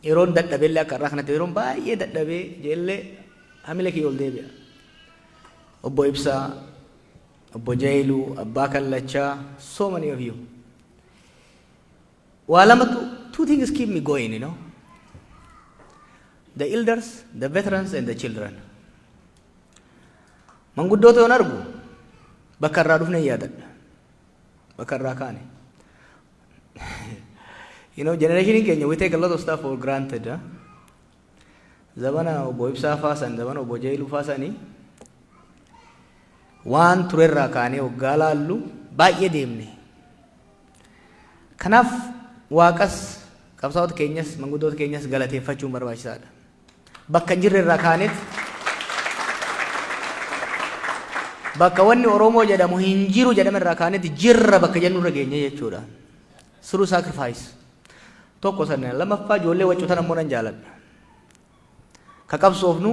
yeroon dadhabellee akka irraa kanatti yeroon baay'ee dadhabee jeellee hamila kiyya ol deebi'a obbo Ibsaa obbo Jailuu Abbaa Kallachaa so many of you waa lamatu two things keep me going you know the elders the veterans and the children manguddoota yoon argu bakka irraa dhufne yaadadha bakka irraa kaane you know generation keenya we take a lot of stuff for granted zabana obbo Ibsaa faasan zabana obbo Jailuu faasanii waan ture irraa kaane waggaa laallu baay'ee deemne kanaaf waaqas qabsaa'ota keenyas manguddoota keenyas galateeffachuun barbaachisaadha bakka jirre irraa kaanetti bakka wanni Oromoo jedhamu hin jiru jedhame irraa kaanetti jirra bakka jennu irra geenye jechuudha through sacrifice tokko sanne lamaffaa ijoollee waccuutan ammoo nan jaaladha ka qabsoofnu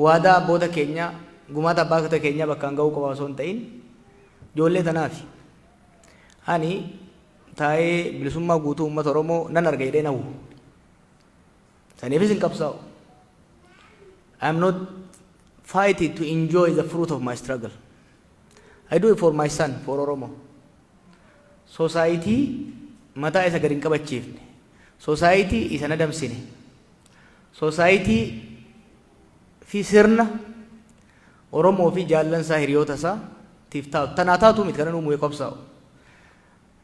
waadaa abboota keenya gumaata abbaata keenya bakkaan ga'uu qofa osoo hin ta'in ijoollee tanaafi ani taa'ee bilisummaa guutuu uummata Oromoo nan arga jedhee nawu saniifis hin qabsaa'u I am not fighting to enjoy the fruit of my struggle. I do it for my son, for Oromo. soosaayitii mataa isa gadi hin qabachiifne, soosaayitii isa nadamsine, soosaayitii fi sirna Oromoo fi jaallansaa hiriyoota isaa tiif taatu tanaa taatu miti kana uumuu qabsaa'u.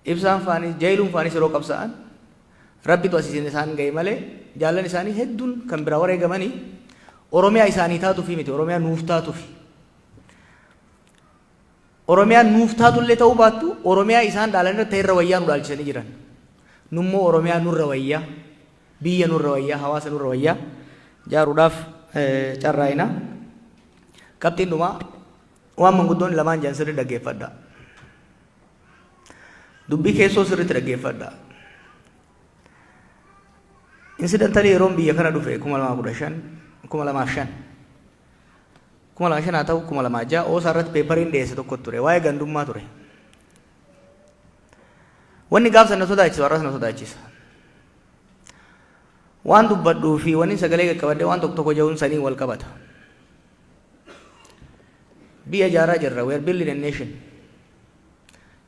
Ibsaan faanis jaayiluun faanis yeroo qabsaa'an rabbitu asiisin isaan ga'e malee jaallan isaanii hedduun kan biraa wareegamanii Oromiyaa isaanii taatu fi miti Oromiyaa nuuf taatu fi Oromiyaa nuuf taatullee ta'uu baattu Oromiyaa isaan dhaalan irratti irra wayyaa nu dhaalchisanii jiran. Nummoo Oromiyaa nurra wayyaa, biyya nurra wayyaa, hawaasa nurra wayyaa jaaruudhaaf carraa'ina. Qabxiin dhumaa waan manguddoonni lamaan jiran sirri dhaggeeffadha. Dubbii keessoo sirriitti dhaggeeffadha. Insidentalii yeroon biyya kana dhufe 2015 haa ta'u 2006 oosaa irratti peepariin dhiyeesse tokko ture waa'ee gandummaa ture. Wanni gaafsa na sodaachisu har'as na sodaachisa. Waan dubbadhuu fi wanni sagalee qaqqabadhee waan tokko tokko ja'uun sanii wal qabata. Biyya ijaaraa jirra, we are building a nation.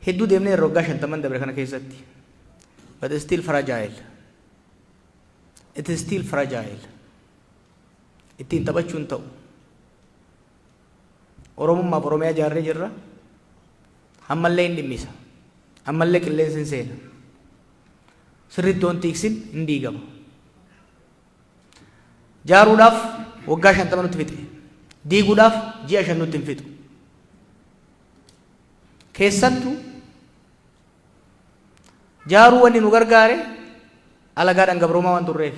Hedduu deemnee yeroo waggaa 50 dabre kana keessatti. But it's still fragile. It is still fragile. Ittiin taphachuun ta'u. Oromummaaf Oromiyaa ijaarree jirra. Ammallee hin dhimmisa. Ammallee qilleensi hin seena. Sirriitti waan tiiksin hin diigama. Jaaruudhaaf waggaa 50 nutti fixe. Diiguudhaaf ji'a 5 nutti hin fixu. Keessattuu jaaruu wanni nu gargaare alagaadhaan gabroomaa waan turreef.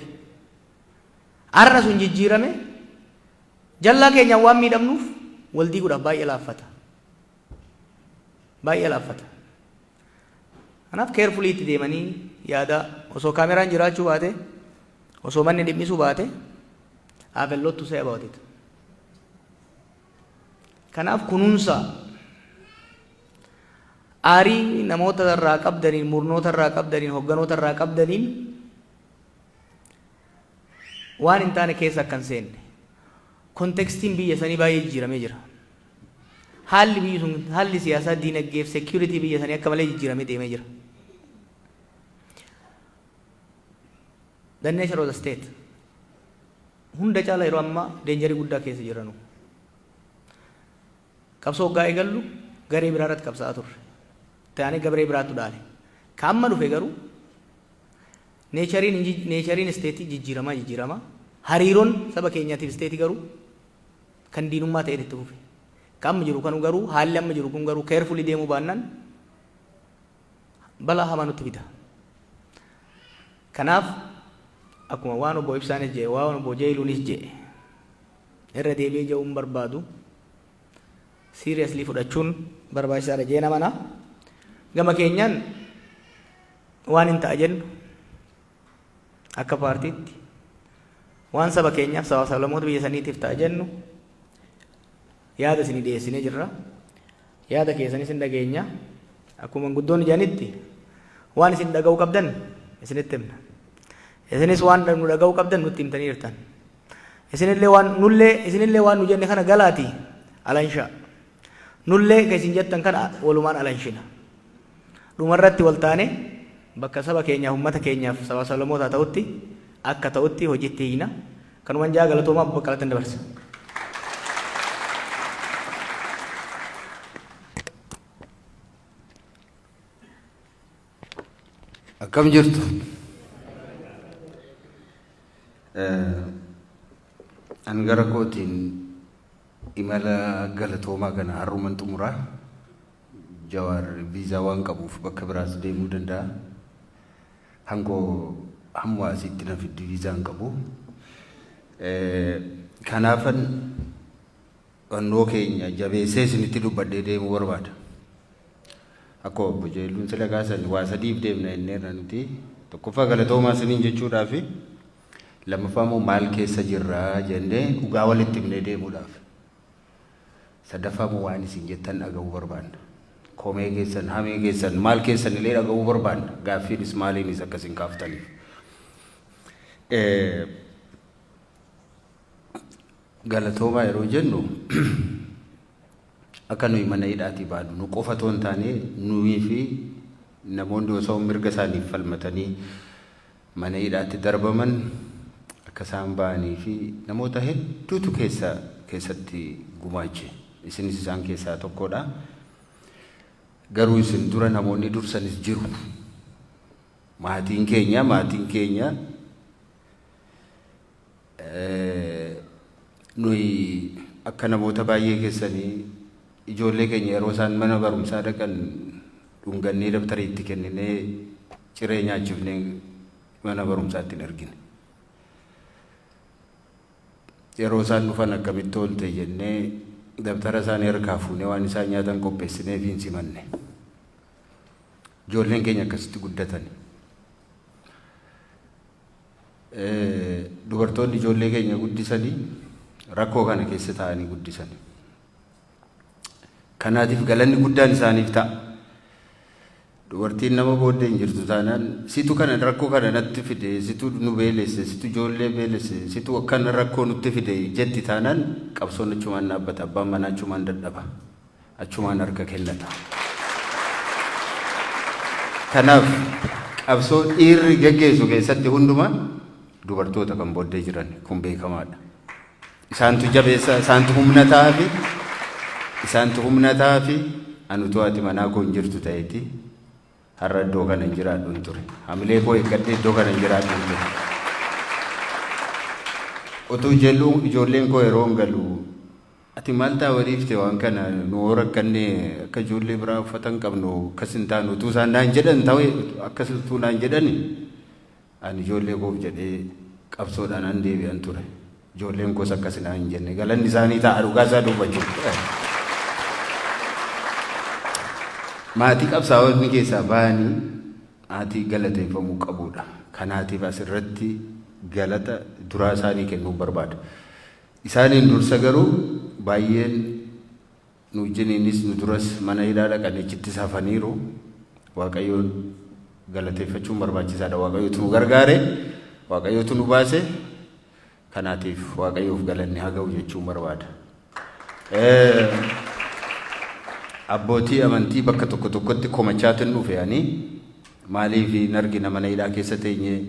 Har'a sun jijjiirame jallaa keenyaan waan miidhamnuuf wal diiguudhaaf baay'ee laaffata. Baay'ee laaffata. Kanaaf keerfulii itti deemanii yaada osoo kaameraan jiraachuu baate osoo manni dhimmisuu baate I have a lot to say about it. Kanaaf kunuunsa aarii namoota irraa qabdaniin murnoota irraa qabdaniin hogganoota irraa qabdaniin waan hin taane keessa akka hin seenne kontekstiin biyya sanii baay'ee jijjiiramee jira. Haalli biyyi sun haalli siyaasaa diinagdeef security biyya sanii akka malee jijjiiramee deemee jira. The nature of the state hunda caala yeroo ammaa deenjarii guddaa keessa jiranu. Qabsoo waggaa eegallu garee biraa irratti qabsaa'aa turre. Taanee gabree biraattu dhaale. Kaamma dhufe garuu neechariin isteetii jijjiiramaa. Hariiroon saba keenyaatiif isteetii garuu kan diinummaa ta'e itti fufe. Kaamma jiru kanu garuu haalli amma jiru kun garuu keerfulii deemuu baannaan balaa hamaa nutti fida. Kanaaf akkuma waan obbo Ibsaanis jedhe waan obbo Jeeyiluunis jedhe irra deebi'ee ja'uun barbaadu seriously fudhachuun barbaachisaadha jee namana. Gama keenyaan waan hin ta'a jennu akka paartiitti waan saba keenyaaf saba sablammoota biyya saniitiif ta'a jennu yaada isinii dhiyeessinee jirra. Yaada keessanis hin dhageenya. Akkuma guddoonni jedhanitti waan isin dhaga'uu qabdan isinitti himna. Isinis waan nu dhaga'uu qabdan nutti himtanii jirtan. Isinillee waan nu jenne kana galaati alanshaa. Nullee ka isin jettan kana walumaan alanshina. Dhumarratti wal taane bakka saba keenyaaf uummata keenyaaf saba sablammootaa ta'utti akka ta'utti hojiitti hiina. Kanumaan jaa galatoomaa baqqalatti dabarsa. Akkam jirtu? An gara kootiin imala galatoomaa kana har'uman xumuraa Jawaar viizaa waan qabuuf bakka biraas deemuu danda'a. Hangoo hamma asitti na fiddi viizaa hin qabu. Kanaafan onnoo keenya jabeessee isinitti dubbadhee deemuu barbaada. Akkoo obbo Jeeyiluun sila kaasan waa sadiif deemna inneerra nuti tokkoffaa galatoomaa isiniin jechuudhaaf lammaffaa immoo maal keessa jirraa jennee dhugaa walitti himnee deemuudhaaf. Sadaffaa immoo waan isin jettan dhaga'uu barbaanna. Komee keessan, hamee keessan, maal keessan illee dhaga'uu barbaanna. Gaaffiinis maaliinis akkasiin kaaftaniif. Galatoomaa yeroo jennu akka nuyi mana hidhaatii baanu nu qofa otoo hin taane nuyi fi namoonni osoo mirga isaaniif falmatanii mana hidhaatti darbaman akka isaan ba'anii fi namoota hedduutu keessatti gumaache. Isinis isaan keessaa tokkodha. Garuu isin dura namoonni dursanis jiru. Maatiin keenya nuyi akka namoota baay'ee keessanii ijoollee keenya yeroo isaan mana barumsaa dhaqan dhungannee dabtarii itti kenninee ciree nyaachifnee mana barumsaatti hin argine. Yeroo isaan dhufan akkamitti oolte jennee dabtara isaanii harkaa fuunee waan isaan nyaatan qopheessinee fi hin simanne. Ijoolleen keenya akkasitti guddatan. Dubartoonni ijoollee keenya guddisanii rakkoo kana keessa taa'anii guddisanii. Kanaatiif galanni guddaan isaaniif ta'a. Dubartiin nama booddee hin jirtu taanaan situ kana rakkoo kana natti fide, situ nu beelesse, situ ijoollee beelesse, situ akkana rakkoo nutti fide jetti taanaan qabsoon achumaan dhaabbata, abbaan manaa achumaan dadhaba, achumaan harka kennata. Kanaaf qabsoo dhiirri geggeessu keessatti hundumaa dubartoota kan booddee jiran kun beekamaadha. Isaantu jabeessa, isaantu humnataa fi anutu ati manaa koo hin jirtu ta'eeti har'a iddoo kana hin jiraadhu hin ture. Hamilee koo eeggadhee iddoo kana hin jiraadhu hin ture. Otoo ijoolleen koo yeroo hin galu ati maal taawwaliifte waan kana nu rakkannee akka ijoollee biraa uffatan qabnu akkas hin taanu utuu isaan naan jedhan ta'e akkas utuu naan jedhani ani ijoollee koof jedhee qabsoodhaan an deebi'an ture. Ijoolleen koos akkas naan hin jenne galanni isaanii ta'a dhugaa isaa dubbachuuf. Maatii qabsaa'onni keessaa ba'anii maatii galateeffamuu qabudha. Kanaatiif asirratti galata duraa isaanii kennuu barbaada. Isaaniin dursa garuu baay'een nu wajjiniinis nu duras mana hidhaa dhaqanii achitti safaniiru. Waaqayyoon galateeffachuun barbaachisaadha. Waaqayyootu nu gargaare, Waaqayyootu nu baase. Kanaatiif Waaqayyoof galanni haa ga'u jechuun barbaada. Abbootii amantii bakka tokko tokkotti komachaatiin dhufeanii maaliif hin argina mana hidhaa keessa teenyee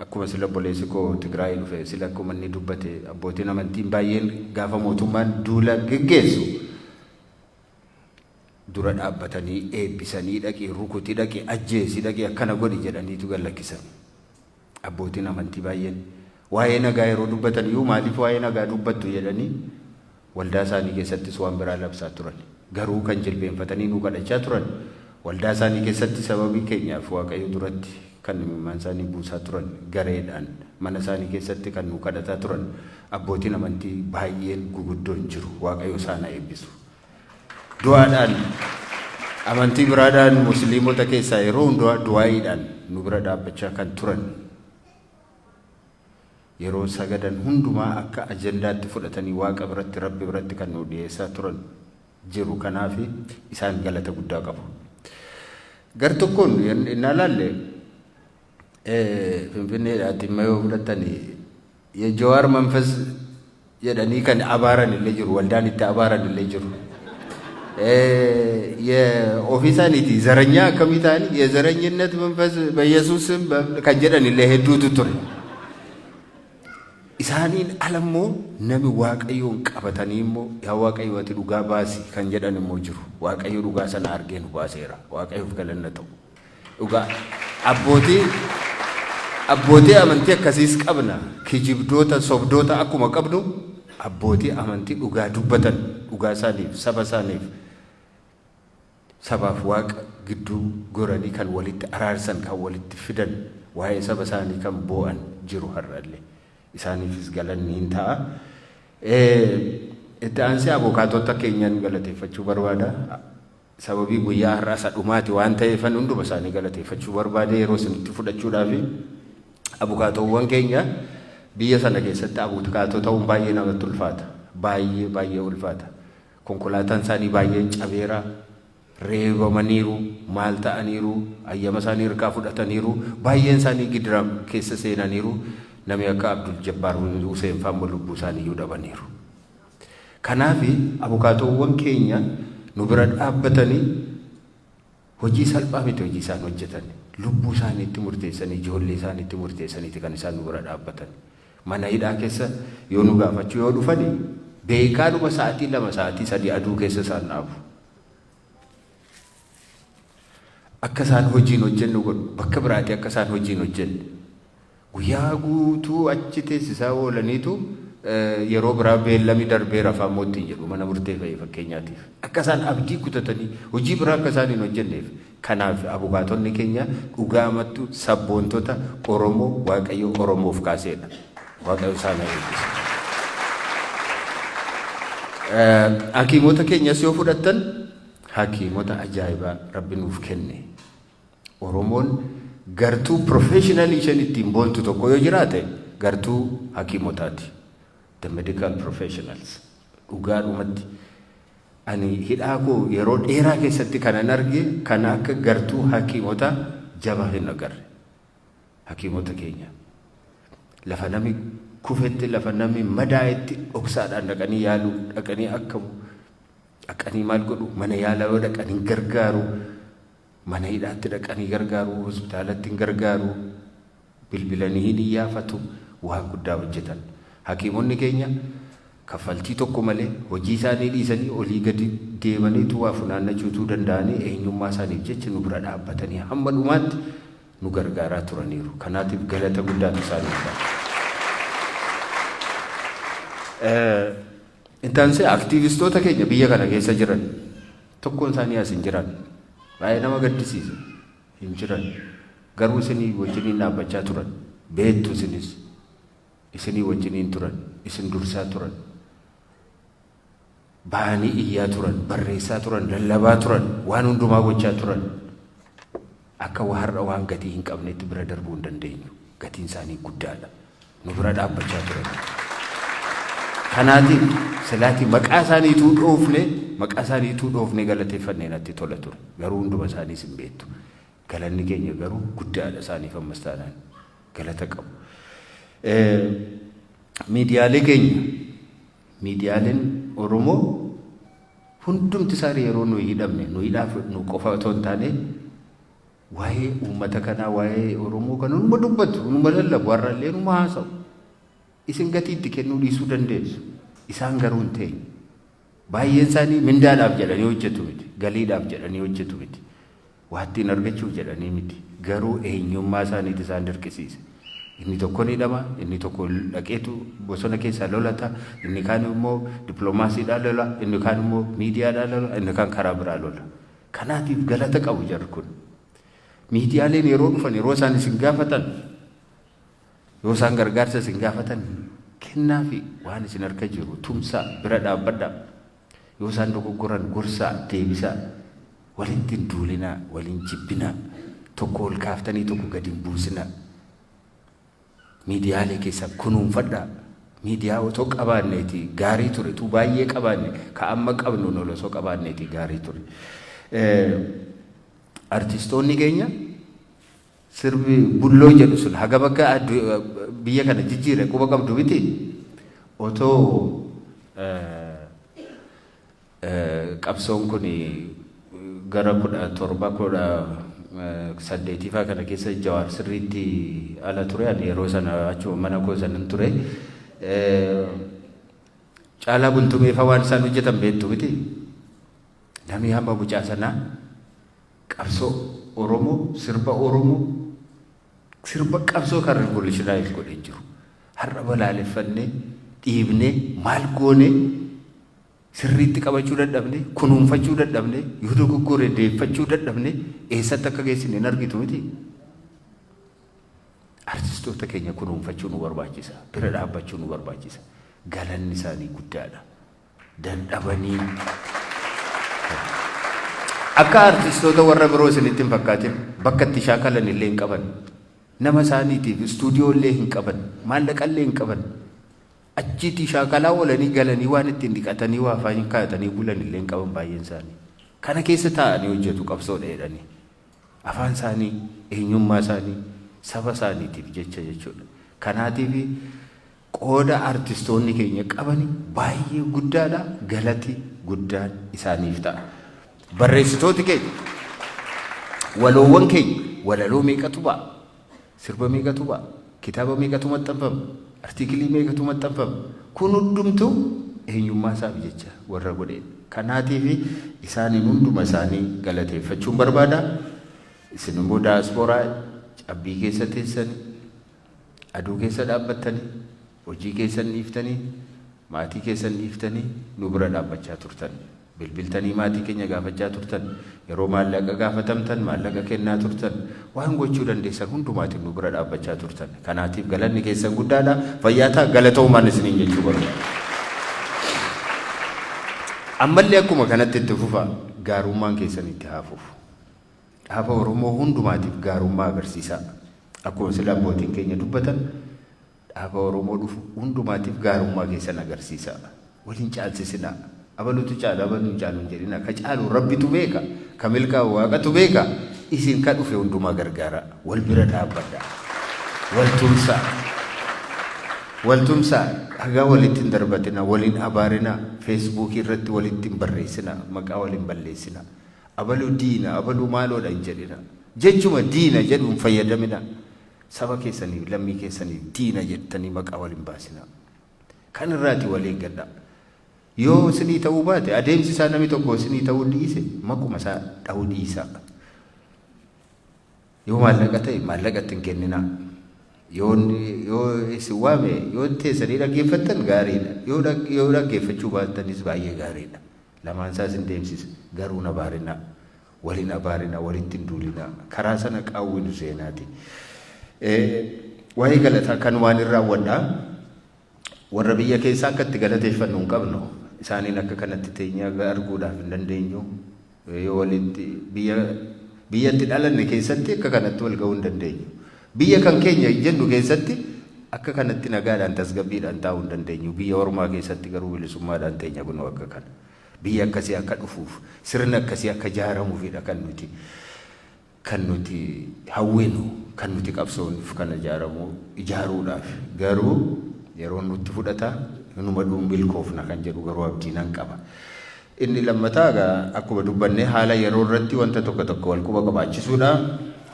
akkuma sila obboleessi koo Tigraay dhufe sila akkuma inni dubbate abbootiin amantiin baay'een gaafa mootummaan duula geggeessu dura dhaabbatanii eebbisanii dhaqee rukutii dhaqee ajjeesii dhaqee akkana godhi jedhaniitu gallakkisan. Abbootiin amantii baay'een waa'ee nagaa yeroo dubbatan iyyuu maaliif waa'ee nagaa dubbattu jedhanii waldaa isaanii keessattis waan biraa labsaa turan. Garuu kan jilbeenfatanii nu kadhachaa turan waldaa isaanii keessatti sababii keenyaaf Waaqayyo duratti kan imimmaan isaanii buusaa turan gareedhaan mana isaanii keessatti kan nu kadhataa turan abbootiin amantii baay'een guguddoon jiru. Waaqayyo isaan eebbisu. Du'aadhaan amantii biraadhaan musliimota keessaa yeroo hundaa du'aayiidhaan nu bira dhaabbachaa kan turan yeroo sagadan hundumaa akka ajandaatti fudhatanii Waaqa biratti Rabbi biratti kan nu dhiyeessaa turan jiru. Kanaaf isaan galata guddaa qabu. Gar tokkoon innaa laalle Finfinneedhaatti immoo yoo fudhatanii የጀዋር መንፈስ jedhanii kan abaaran illee jiru. Waldaan itti abaaran illee jiru. የኦፊሳኒቲ ዘረኛ akkamitaan የዘረኝነት መንፈስ በኢየሱስም kan jedhan illee hedduutu ture. Isaaniin alammoo nami Waaqayyoon qabatanii immoo yaa Waaqayyo ati dhugaa baasi kan jedhan immoo jiru. Waaqayyo dhugaa sana argee nu baaseera. Waaqayyoof galanna ta'u. Dhugaa abbootii amantii akkasiis qabna. Kijibdoota sobdoota akkuma qabnu abbootii amantii dhugaa dubbatan dhugaa isaaniif saba isaaniif sabaaf Waaqa gidduu goranii kan walitti araarsan kan walitti fidan waa'ee saba isaanii kan boo'an jiru har'allee. Isaaniifis galanni hin ta'a. Itti aansee abokaatota keenyan galateeffachuu barbaada. Sababii guyyaa har'aa isa dhumaati waan ta'eefan hunduma isaanii galateeffachuu barbaade yeroo isinitti fudhachuudhaaf abokaatowwan keenya biyya sana keessatti abokaatoo ta'uun baay'ee namatti ulfaata. Baay'ee ulfaata. Konkolaataan isaanii baay'een cabeera. Reebamaniiru, maal ta'aniiru, ayyama isaanii hirkaa fudhataniiru, baay'een isaanii gidiraa keessa seenaniiru. Nami akka Abdul Jabbaar Hussein fa'aa lubbuu isaanii dhabaniiru. Kanaaf abokaatowwan keenya nu bira dhaabbatanii hojii salphaa miti hojii isaan hojjetan. Lubbuu isaaniitti murteessanii ijoollee isaaniitti murteessaniiti kan isaan nu bira dhaabbatan. Mana hidhaa keessa yoo nu gaafachuu yoo dhufani beekaadhuma sa'aatii 2 sa'aatii 3 aduu keessa isaan dhaabu. Akka isaan hojiin hojjennu godhu bakka biraatti akka isaan hojiin hojjenne. Guyyaa guutuu achi teessisaa oolaniitu yeroo biraa beellamii darbeera afaan mootiin jedhu mana murtee fa'i fakkeenyaatiif. Akka isaan abdii kutatanii hojii biraa akka isaan hin hojjenneef. Kanaaf abukaatonni keenya dhugaamattu sabboontota Oromoo Waaqayyo Oromoof kaaseedha. Waaqayyo isaan eebbisa. Hakiimota keenyas yoo fudhattan hakiimota ajaa'ibaa Rabbi nuuf kenne. Oromoon gartuu professionally isheen ittiin boontu tokko yoo jiraate gartuu hakiimotaati. The medical professionals. Dhugaadhumatti. Ani hidhaa koo yeroo dheeraa keessatti kanan arge kan akka gartuu hakiimota jabaa hin agarre. Hakiimota keenya. Lafa namni kufetti lafa namni madaa'etti dhoksaadhaan dhaqanii yaaluu dhaqanii akkamu dhaqanii maal godhu mana yaalaa yoo dhaqanii gargaaru mana hidhaatti dhaqanii gargaaru hospitaalatti gargaaru bilbilanii hin iyyaafatu waan guddaa hojjetan. Hakiimonni keenya kaffaltii tokko malee hojii isaanii dhiisanii olii gadi deemaniitu waa funaannachuutuu danda'anii eenyummaa isaaniif jecha nu bira dhaabbatanii hamma dhumaatti nu gargaaraa turaniiru. Kanaatiif galata guddaatu isaaniif ta'a. Intaansi aktiivistoota keenya biyya kana keessa jiran tokkoon isaanii as hin jiran baay'ee nama gaddisiisa hin jiran garuu isinii wajjiniin dhaabbachaa turan beektu isinis isinii wajjiniin turan isin dursaa turan bahanii iyyaa turan barreessaa turan lallabaa turan waan hundumaa gochaa turan akka har'a waan gatii hin qabnetti bira darbuu hin dandeenyu gatiin isaanii guddaadha nu bira dhaabbachaa turan. Kanaatiif silaatii maqaa isaaniituu dhoofne galateeffannee natti tola ture garuu hunduma isaaniis hin beektu galanni keenya garuu guddaadha isaaniif ammas taanaan galata qabu. Miidiyaalee keenya miidiyaaleen Oromoo hundumti isaanii yeroo nu hidhamne nu hidhaaf nu qofa otoo hin taane waa'ee uummata kanaa waa'ee Oromoo kan hunduma dubbatu hunduma lallabu warraallee numa haasa'u. Isin gatiitti kennuu dhiisuu dandeessu. Isaan garuu hin ta'e. Baay'een isaanii mindaadhaaf jedhanii hojjetu miti. Galiidhaaf jedhanii hojjetu miti. Waattiin argachuuf jedhanii miti. Garuu eenyummaa isaaniiti isaan dirqisiise. Inni tokko ni hidhama, inni tokko dhaqeetu bosona keessaa lolata, inni kaan immoo dippiloomaasiidhaan lola, inni kaan immoo miidiyaadhaan lola, inni kaan karaa biraa lola. Kanaatiif galata qabu jarri kun. Miidiyaaleen yeroo dhufan yeroo isaan isin gaafatan yoo isaan gargaarsa isin gaafatan kennaa fi waan isin harka jiru tumsaa bira dhaabbadhaa. Yoo isaan dogoggoran gorsaa deebisaa walitti hin duulinaa waliin jibbinaa tokko ol kaaftanii tokko gadi hin buusinaa. Miidiyaalee keessa kunuunfadhaa. Miidiyaa otoo qabaanneeti gaarii ture tu baay'ee qabaanne ka amma qabnu nolo osoo qabaanneeti gaarii ture. Artistoonni keenya sirbi bulloo jedhu sun haga bakka biyya kana jijjiire quba qabdu miti otoo qabsoon kun gara 17 kana keessa Jawaar sirriitti ala ture ani yeroo sana achuma mana koo sanan ture caalaa bultumeefa waan isaan hojjetan beektu miti namni hamma bucaa sanaa qabsoo Oromoo sirba Oromoo sirba qabsoo kan revolutionaayif godhee jiru har'a balaaleffannee dhiibnee maal goone sirriitti qabachuu dadhabne kunuunfachuu dadhabne yoo dogoggore deeffachuu dadhabne eessatti akka geessine hin argitu miti. Artistoota keenya kunuunfachuu nu barbaachisa bira dhaabbachuu nu barbaachisa galanni isaanii guddaadha dadhabanii akka artistoota warra biroo isinitti hin fakkaatin bakka itti shaakalan illee hin qaban nama isaaniitiif istuudiyoo illee hin qaban maallaqa illee hin qaban achitti shaakalaa oolanii galanii waan ittiin dhiqatanii waa afaan kaayatanii bulan illee hin qaban baay'een isaanii kana keessa taa'anii hojjetu qabsoodha jedhanii afaan isaanii eenyummaa isaanii saba isaaniitiif jecha jechuudha. Kanaatiif qooda artistoonni keenya qabani baay'ee guddaadha galati guddaan isaaniif ta'a. Barreessitooti keenya walowwan keenya walaloo meeqatu ba'a sirba meeqatu ba'a kitaaba meeqatu maxxanfama artiikilii meeqatu maxxanfama kun hundumtuu eenyummaa isaaf jecha warra godheen kanaatiif isaaniin hunduma isaanii galateeffachuun barbaada isin immoo daasporaa cabbii keessa teessanii aduu keessa dhaabbattanii hojii keessan dhiiftanii maatii keessan dhiiftanii nu bira dhaabbachaa turtan bilbiltanii maatii keenya gaafachaa turtan yeroo maallaqa gaafatamtan maallaqa kennaa turtan waan gochuu dandeessan hundumaatiin nu bira dhaabbachaa turtan kanaatiif galanni keessan guddaadha fayyaataa galatoomaan isiniin jechuu barbaada ammallee akkuma kanatti itti fufa gaarummaan keessan itti haafuuf dhaaba Oromoo hundumaatiif gaarummaa agarsiisaa akkuma sila abbootiin keenya dubbatan dhaaba Oromoo dhufu hundumaatiif gaarummaa keessan agarsiisaa waliin caalsisinaa abalutu caala abaluun caaluun jedhina ka caalu rabbitu beeka ka milkaa'u waaqatu beeka isin ka dhufe hundumaa gargaara wal bira dhaabbadha waltumsaa dhagaa walittiin darbatina waliin abaarina feesbuukii irratti walittiin barreessina maqaa waliin balleessina abaluu diina abaluu maaloodha hin jedhina jechuma diina jedhuun fayyadamina saba keessaniif lammii keessaniif diina jettanii maqaa waliin baasina kan irraati wal eeggadha yoo isinii ta'uu baate adeemsi isaa namni tokko isinii ta'uu dhiise maquma isaa dha'uu dhiisa yoo maallaqa ta'e maallaqatti hin kennina yoo isin waame yoo teessanii dhaggeeffattan gaariidha yoo dhaggeeffachuu baattanis baay'ee gaariidha lamaan isaas hin deemsisa garuu abaarina waliin abaarina walitti hin duulina karaa sana qaawwinu seenaati waa'ee galataa kan waan irraa wadhaa warra biyya keessaa akkatti galateeffannu hin qabnu isaaniin akka kanatti teenyaa arguudhaaf hin dandeenyu yoo walitti biyyatti dhalanne keessatti akka kanatti wal ga'uu hin dandeenyu biyya kan keenya jennu keessatti akka kanatti nagaadhaan tasgabbiidhaan taa'uu hin dandeenyu biyya ormaa keessatti garuu bilisummaadhaan teenya kunoo akka kana biyya akkasii akka dhufuuf sirna akkasii akka ijaaramuufidha kan nuti hawwinu kan nuti qabsoonuuf kan ijaaruudhaaf garuu yeroo nutti fudhata numa dhuun bilkoofna kan jedhu garuu abdiinan qaba inni lammataa akkuma dubbannee haala yeroo irratti wanta tokko wal quba qabaachisuudha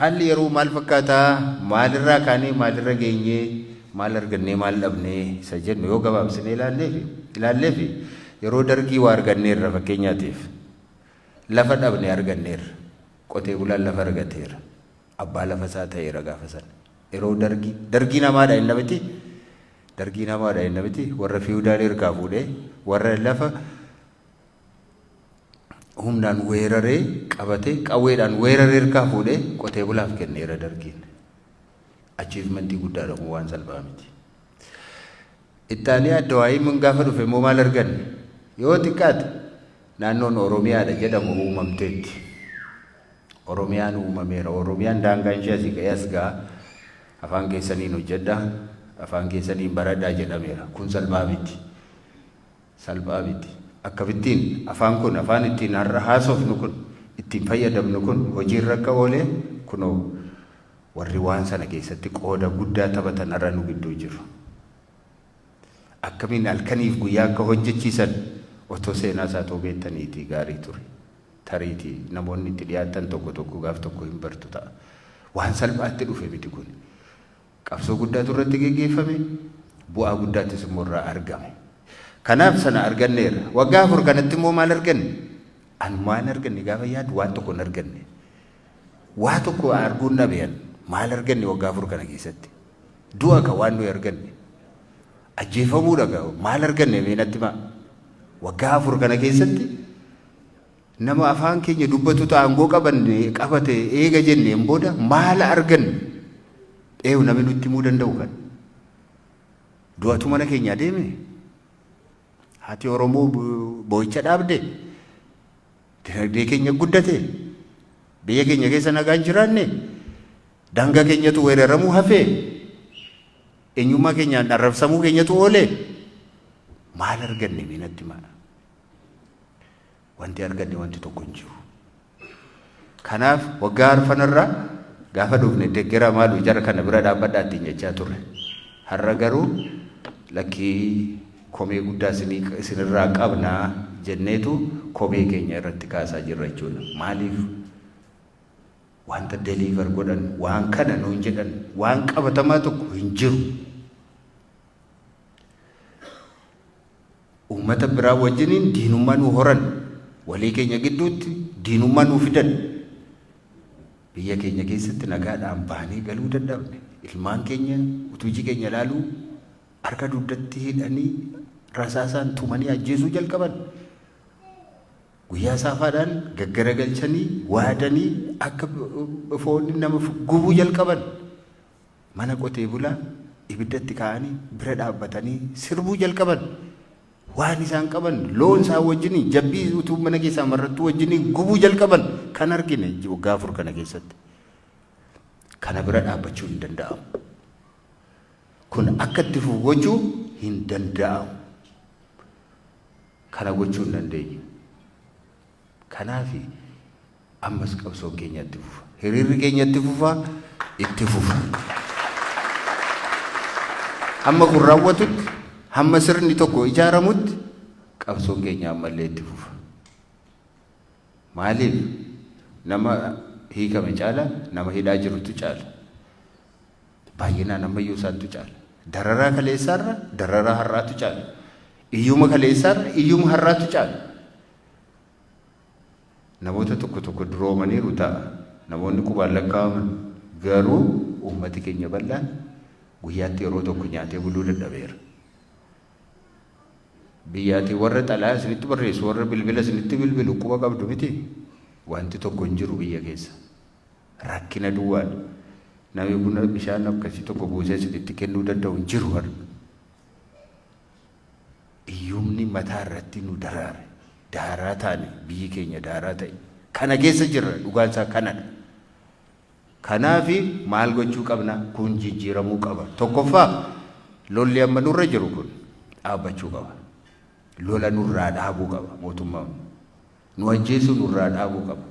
haalli yeroo maal fakkaataa maalirraa kaanee maalirra geenyee maal argannee maal dhabnee isa jennu yoo gabaabsinee ilaalleef yeroo dargii waa arganneerra fakkeenyaatiif lafa dhabnee arganneerra qotee bulaan lafa argateera abbaa lafa isaa ta'eera gaafa sana yeroo dargii namaadha hin dhabiti dargii namaadha hin dhabiti warra fiiwudaalii hirkaa fuudhee warra lafa humnaan weeraree qabatee qawweedhaan weeraree hirkaa fuudhee qotee bulaaf kenneera dargiin achievmentii guddaadha moo waan salphaa miti ittaanii addawaayii mun gaafa dhufe moo maal arganne yoo xiqqaate naannoon Oromiyaadha jedhamu uumamteetti Oromiyaan uumameera Oromiyaan daangaan ishee asii ka'ee as ga'a afaan keessaniin hojjedha afaan keessaniin baradhaa jedhameera kun salphaa miti akkabittiin afaan kun afaan ittiin har'a haasofnu kun ittiin fayyadamnu kun hojiirra akka oolee kunoo warri waan sana keessatti qooda guddaa taphatan har'a nu gidduu jiru akkamiin halkaniif guyyaa akka hojjechiisan otoo seenaa isaa too beektaniitii gaarii ture tariitii namoonni itti dhiyaatan tokko gaaf tokko hin bartu ta'a waan salphaatti dhufe miti kun qabsoo guddaatu irratti geggeeffame bu'aa guddaattis immoo irraa argame kanaaf sana arganneera waggaa 4 kanatti immoo maal arganne waan arganne gaafa yaadu waan tokko hin arganne waa tokko arguun dhabean maal arganne waggaa 4 kana keessatti du'a ka waan nuyi arganne ajjeefamuu dhagaa maal arganne meenatti waggaa 4 kana keessatti nama afaan keenya dubbatu aangoo qabate eega jenneen booda maal arganne namni nutti himuu danda'u kan du'atu mana keenya deeme haati Oromoo boo'icha dhaabde dinagdee keenya guddate biyya keenya keessa nagaan jiraanne daangaa keenyatu weeraramuu hafee eenyummaa keenyaan arrabsamuu keenyatu oolee maal arganne meenatti wanti arganne wanti tokko hin jiru kanaaf waggaa 4 gaafa dhufne deeggaraa maalu jara kana bira dhaabbadhaa ittiin jechaa turre har'a garuu lakkii komee guddaa isinirraa qabnaa jenneetu komee keenya irratti kaasaa jirra jechuudha maaliif wanta deliver godhan waan kana nuun jedhan waan qabatamaa tokko hin jiru. Uummata biraa wajjiniin diinummaa nu horan walii keenya gidduutti diinummaa nu fidan biyya keenya keessatti nagaadhaan baanee galuu dadhabne ilmaan keenya utuujii keenya ilaaluu harka dugdatti hidhanii rasaasaan tumanii ajjeesuu jalqaban. Guyyaa saafaadhaan gaggaragalchanii waadanii akka foonni nama gubuu jalqaban. Mana qotee bulaa ibiddatti kaa'anii bira dhaabbatanii sirbuu jalqaban. Waan isaan qaban loon isaa wajjinii jabbii utuu mana keessaa marrattuu wajjinii gubuu jalqaban kan argine waggaa 4 kana keessatti. Kana bira dhaabbachuu hin danda'amu. Kun akka itti fufu gochuu hin danda'amu. Kana gochuu hin dandeenyu. Kanaaf ammas qabsoon keenya itti fufa. Hiriirri keenya itti fufa, itti fufa. Hamma kun raawwatutti, hamma sirni tokko ijaaramutti qabsoon keenya ammallee itti fufa. Maaliif nama hiikame caala nama hidhaa jirutu caala. Baay'inaan ammayyuu isaantu caala. Dararaa kaleessaarra dararaa har'aatu caala. Iyyuma kaleessaarra iyyuma har'aatu caala. Namoota tokko tokko duroomaniiru ta'a. Namoonni qubaan lakkaa'aman garuu uummati keenya bal'aan guyyaatti yeroo tokko nyaatee buluu dadhabeera. Biyyaatti warra xalaa isinitti barreessu warra bilbila isinitti bilbilu quba qabdu miti. Wanti tokko hin jiru biyya keessa. Rakkina duwwaadha. Namni buna bishaan akkasii tokko buusee isinitti kennuu danda'u hin jiru har'a. Iyyumni mataa irratti nu daraare. Daaraa taane biyyi keenya daaraa ta'e. Kana keessa jirra dhugaan isaa kanadha. Kanaafi maal gochuu qabna? Kun jijjiiramuu qaba. Tokkoffaa lolli amma nurra jiru kun dhaabbachuu qaba. Lola nurraa dhaabuu qaba mootummaan. Nu ajjeesuu nurraa dhaabuu qaba.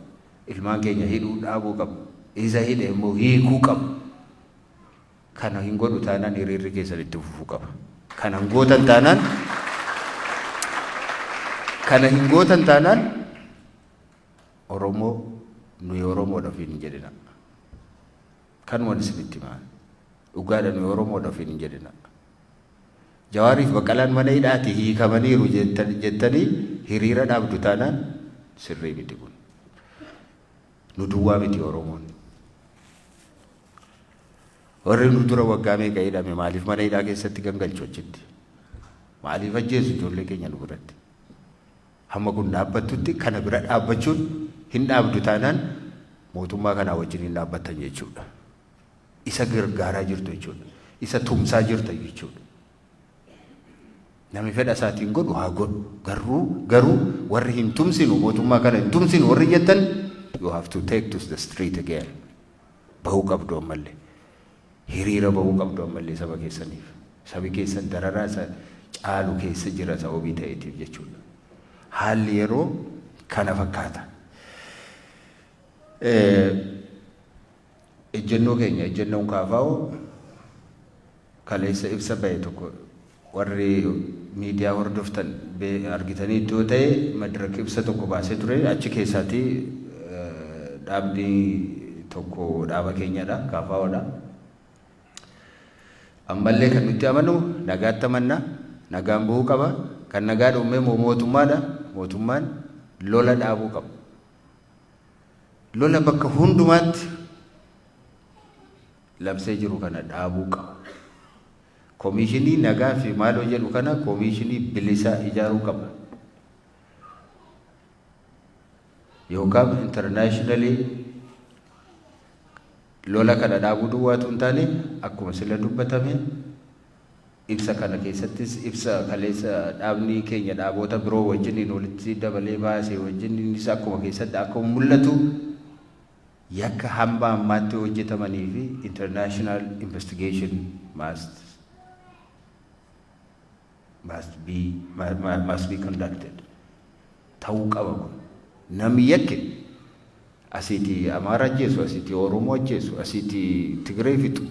Ilmaan keenya hidhuu dhaabuu qaba. Isa hidhe immoo hiikuu qaba. Kana hin godhu taanaan hiriirri keessan itti fufuu qaba. Kana hin gootan taanaan Oromoo nuyi Oromoodhaaf hin jedhina. Kanuma isinitti himaa. Dhugaadha nuyi Oromoodhaaf hin jedhina. Jawaariif Baqqalaan mana hidhaati hiikamaniiru jettanii hiriira dhaabdu taanaan sirrii miti kun. Nu duwwaa miti Oromoon. Warri nu dura waggaa meeqa hidhame maaliif mana hidhaa keessatti gangalchu achitti? Maaliif ajjeesu ijoollee keenya nu biratti? Hamma kun dhaabbattutti kana bira dhaabbachuun hin dhaabdu taanaan mootummaa kanaa wajjin hin dhaabbattan jechuudha. Isa gargaaraa jirtu jechuudha. Isa tumsaa jirtu jechuudha. Namni fedha isaatiin godhu haa godhu. Garuu warri hin tumsinu mootummaa kana hin tumsinu warri jettan you have to take to the street again. Bahuu qabdu ammallee. Hiriira bahuu qabdu ammallee saba keessaniif. Sabi keessan dararaa isa caalu keessa jira sababii ta'eetiif jechuudha. Haalli yeroo kana fakkaata. Ejjennoo keenya ejjennoon kaafaa'u kaleessa ibsa bahe tokko warri miidiyaa hordoftan argitanii iddoo ta'e madaraka ibsa tokko baasee ture achi keessaatti dhaabni tokko dhaaba keenyadha kaafaa'uudha. Ammallee kan nuti amanu nagaatti amanna nagaan bahuu qaba. Kan nagaa dhume mootummaadha. Mootummaan lola dhaabuu qaba. Lola bakka hundumaatti labsee jiru kana dhaabuu qaba. Komishinii nagaa fi maaloo jedhu kana komishinii bilisaa ijaaruu qaba. Yookaan internationally lola kana dhaabuu duwwaatu hin taane akkuma sila dubbatame ibsa kana keessattis ibsa kaleessa dhaabni keenya dhaaboota biroo wajjiniin walitti dabalee baasee wajjiniinis akkuma keessatti akkuma mul'atu yakka hamba ammaatti hojjetamanii fi international investigation must be conducted. Ta'uu qaba kun. Namni yakke asiitii Amaaraa ajjeesu, asiitii Oromoo ajjeesu, asiitii Tigree fixu.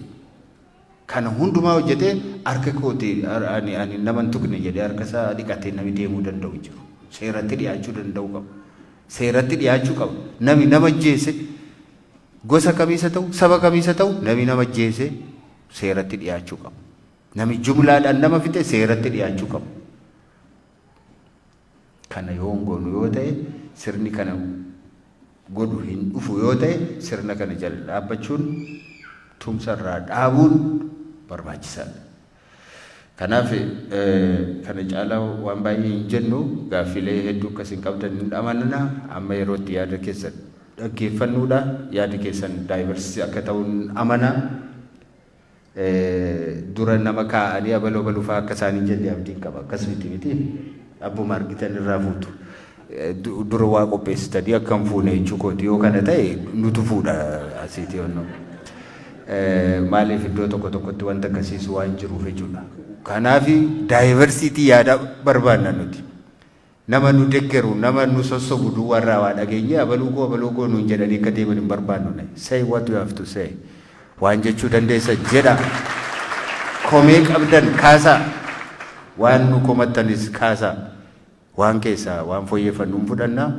Kana hundumaa hojjetee harka kootee ani nama hin tuqne jedhee harka isaa dhiqatee namni deemuu danda'u jiru. Seeratti dhiyaachuu danda'u qaba. Seeratti dhiyaachuu qaba. Namni nama ajjeese gosa kamiisa ta'u saba kamiisa ta'u namni nama ajjeese seeratti dhiyaachuu qaba. Namni jumlaadhaan nama fixe seeratti dhiyaachuu qaba. Kana yoo goonu yoo ta'e sirni kana godhu hin dhufu yoo ta'e sirna kana jala dhaabbachuun tumsarraa dhaabuun barbaachisaadha. Kanaaf kana caalaa waan baay'ee hin jennu gaaffilee hedduu akkasiin qabdan hin amanna amma yerootti yaada keessan dhaggeeffannuudha yaada keessan daayivarsii akka ta'uun amana dura nama kaa'anii abaloo baluufaa akka isaanii jenne abdiin qaba akkas miti abbuma argitan irraa fuutu dura waa qopheessitanii akkam fuune jechuukooti yoo kana ta'e nutu fuudha asiiti yonnoo maaliif iddoo tokko tokkotti wanta akkasiisu waan jiruuf jechuudha. Kanaaf daayivarsiitii yaada barbaanna nuti. Nama nu deeggaru, nama nu sossobu duwwarraa waa dhageenye abaluu koo nuun jedhanii akka deeman hin barbaannu. Say what you have to say. Waan jechuu dandeessa jedha. Komee qabdan kaasaa. Waan nu komattanis kaasaa. Waan keessaa waan fooyyeffannu hin fudhannaa.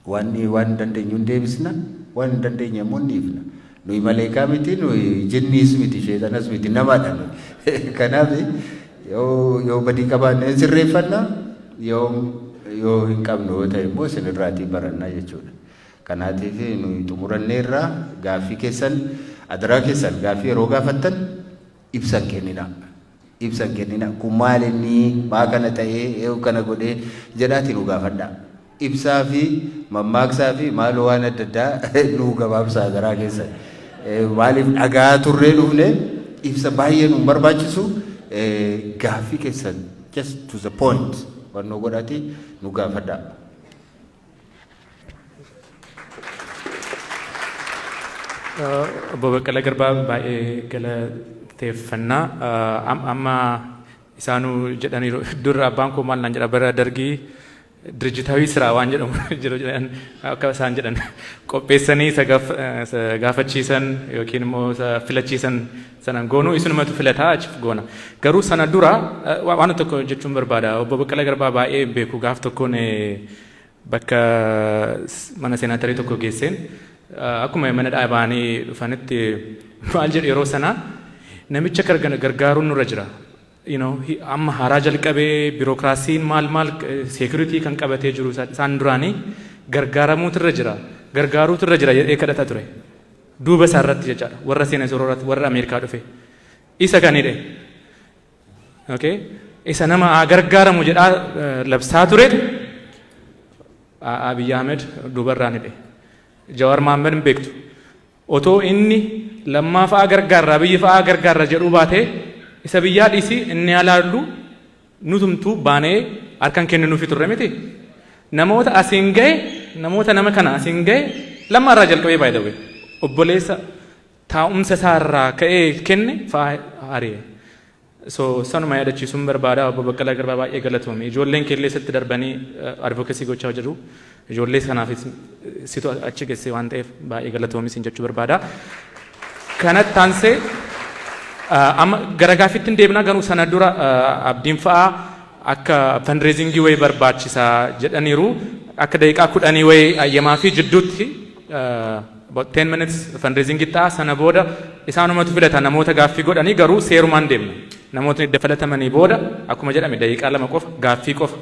Waan dandeenyu hin deebisna. Waan hin dandeenye immoo hin dhiifna. Nuyi maleekaa miti, nuyi jinniis miti, sheexanas miti, namaadha nuyi. Kanaaf yoo badii qabaanne sirreeffanna, yoo hin qabnu yoo ta'e immoo isinirraatii barannaa jechuudha. Kanaatiif nuyi xumuranneerraa gaaffii keessan, adaraa keessan gaaffii yeroo gaafattan ibsan kennina. Ibsan kennina. Kun maal inni maa kana ta'ee yoo kana godhee jedhaati nu gaafadha. Ibsaa fi mammaaksaa fi maaloo waan adda addaa nu gabaabsaa garaa keessan. Maaliif dhagaa turree dhufne ibsa baay'ee nu barbaachisu gaaffii keessan just to the point wannoo godhati nu gaafadha. Obbo Baqqalaa Garbaa baay'ee galateeffannaa amma isaanuu jedhaniiru dura abbaan koo maal naan jedha bara dargii dirjitaawi siraa waan jedhamu jiru jedhan akka isaan jedhan qopheessanii isa gaafachiisan yookiin immoo isa filachiisan sanan goonuu isinumatu filataa achi goona. Garuu sana dura waan tokko jechuun barbaada. Obbo Baqqalaa Garbaa baay'ee beeku gaaf tokkoon bakka mana seenaatarii tokko geesseen akkuma mana dhaabaanii dhufanitti maal jedhu yeroo sana namicha gargaaruun nurra jira. Amma haaraa jalqabee biirokraasiin maal seekuritii kan qabatee jiru isaan duraanii gargaaramuutu irra jira gargaaruutu irra jira jedhee kadhataa ture. Duuba isaa irratti jechaadha warra seenaa soorata warra Ameerikaa dhufe isa kanidhe. Isa nama gargaaramu jedhaa labsaa ture Abiy Ahmed duubarraan hidhe. Jawaar Mohaammed hin beektu. Otoo inni lammaa fa'aa gargaarraa biyyi fa'aa gargaarra jedhuu baatee isa biyyaa dhiisii inni alaallu nutumtuu baanee harkaan kenninuufi turre miti. Namoota asiin gahe namoota nama kana asiin gahe lammaarraa jalqabee baay'ee obboleessa taa'umsa isaarraa ka'ee kenne fa'aa ari'e. Sanuma yaadachiisuun barbaada. Obbo Baqqalaa Garbaa baay'ee galatoome. Ijoolleen keessatti darbanii advokeesii gochaa jiru. Ijoollee kanaafis situ achi geesse waan ta'eef baay'ee galatoomi siin jechuu barbaada. Kanatti aansee amma gara gaaffiitti deebinaa garuu sana dura abdiin fa'aa akka fundraisingii wayii barbaachisaa jedhaniiru akka daqiiqaa 10 wayii ayyamaa fi jidduutti about 10 minutes fundraisingii ta'a. Sana booda isaanumatu filata namoota gaaffii godhanii garuu seerumaan deemna. Namootni dabalamanii booda akkuma jedhame daqiiqaa 2 qofa gaaffii qofa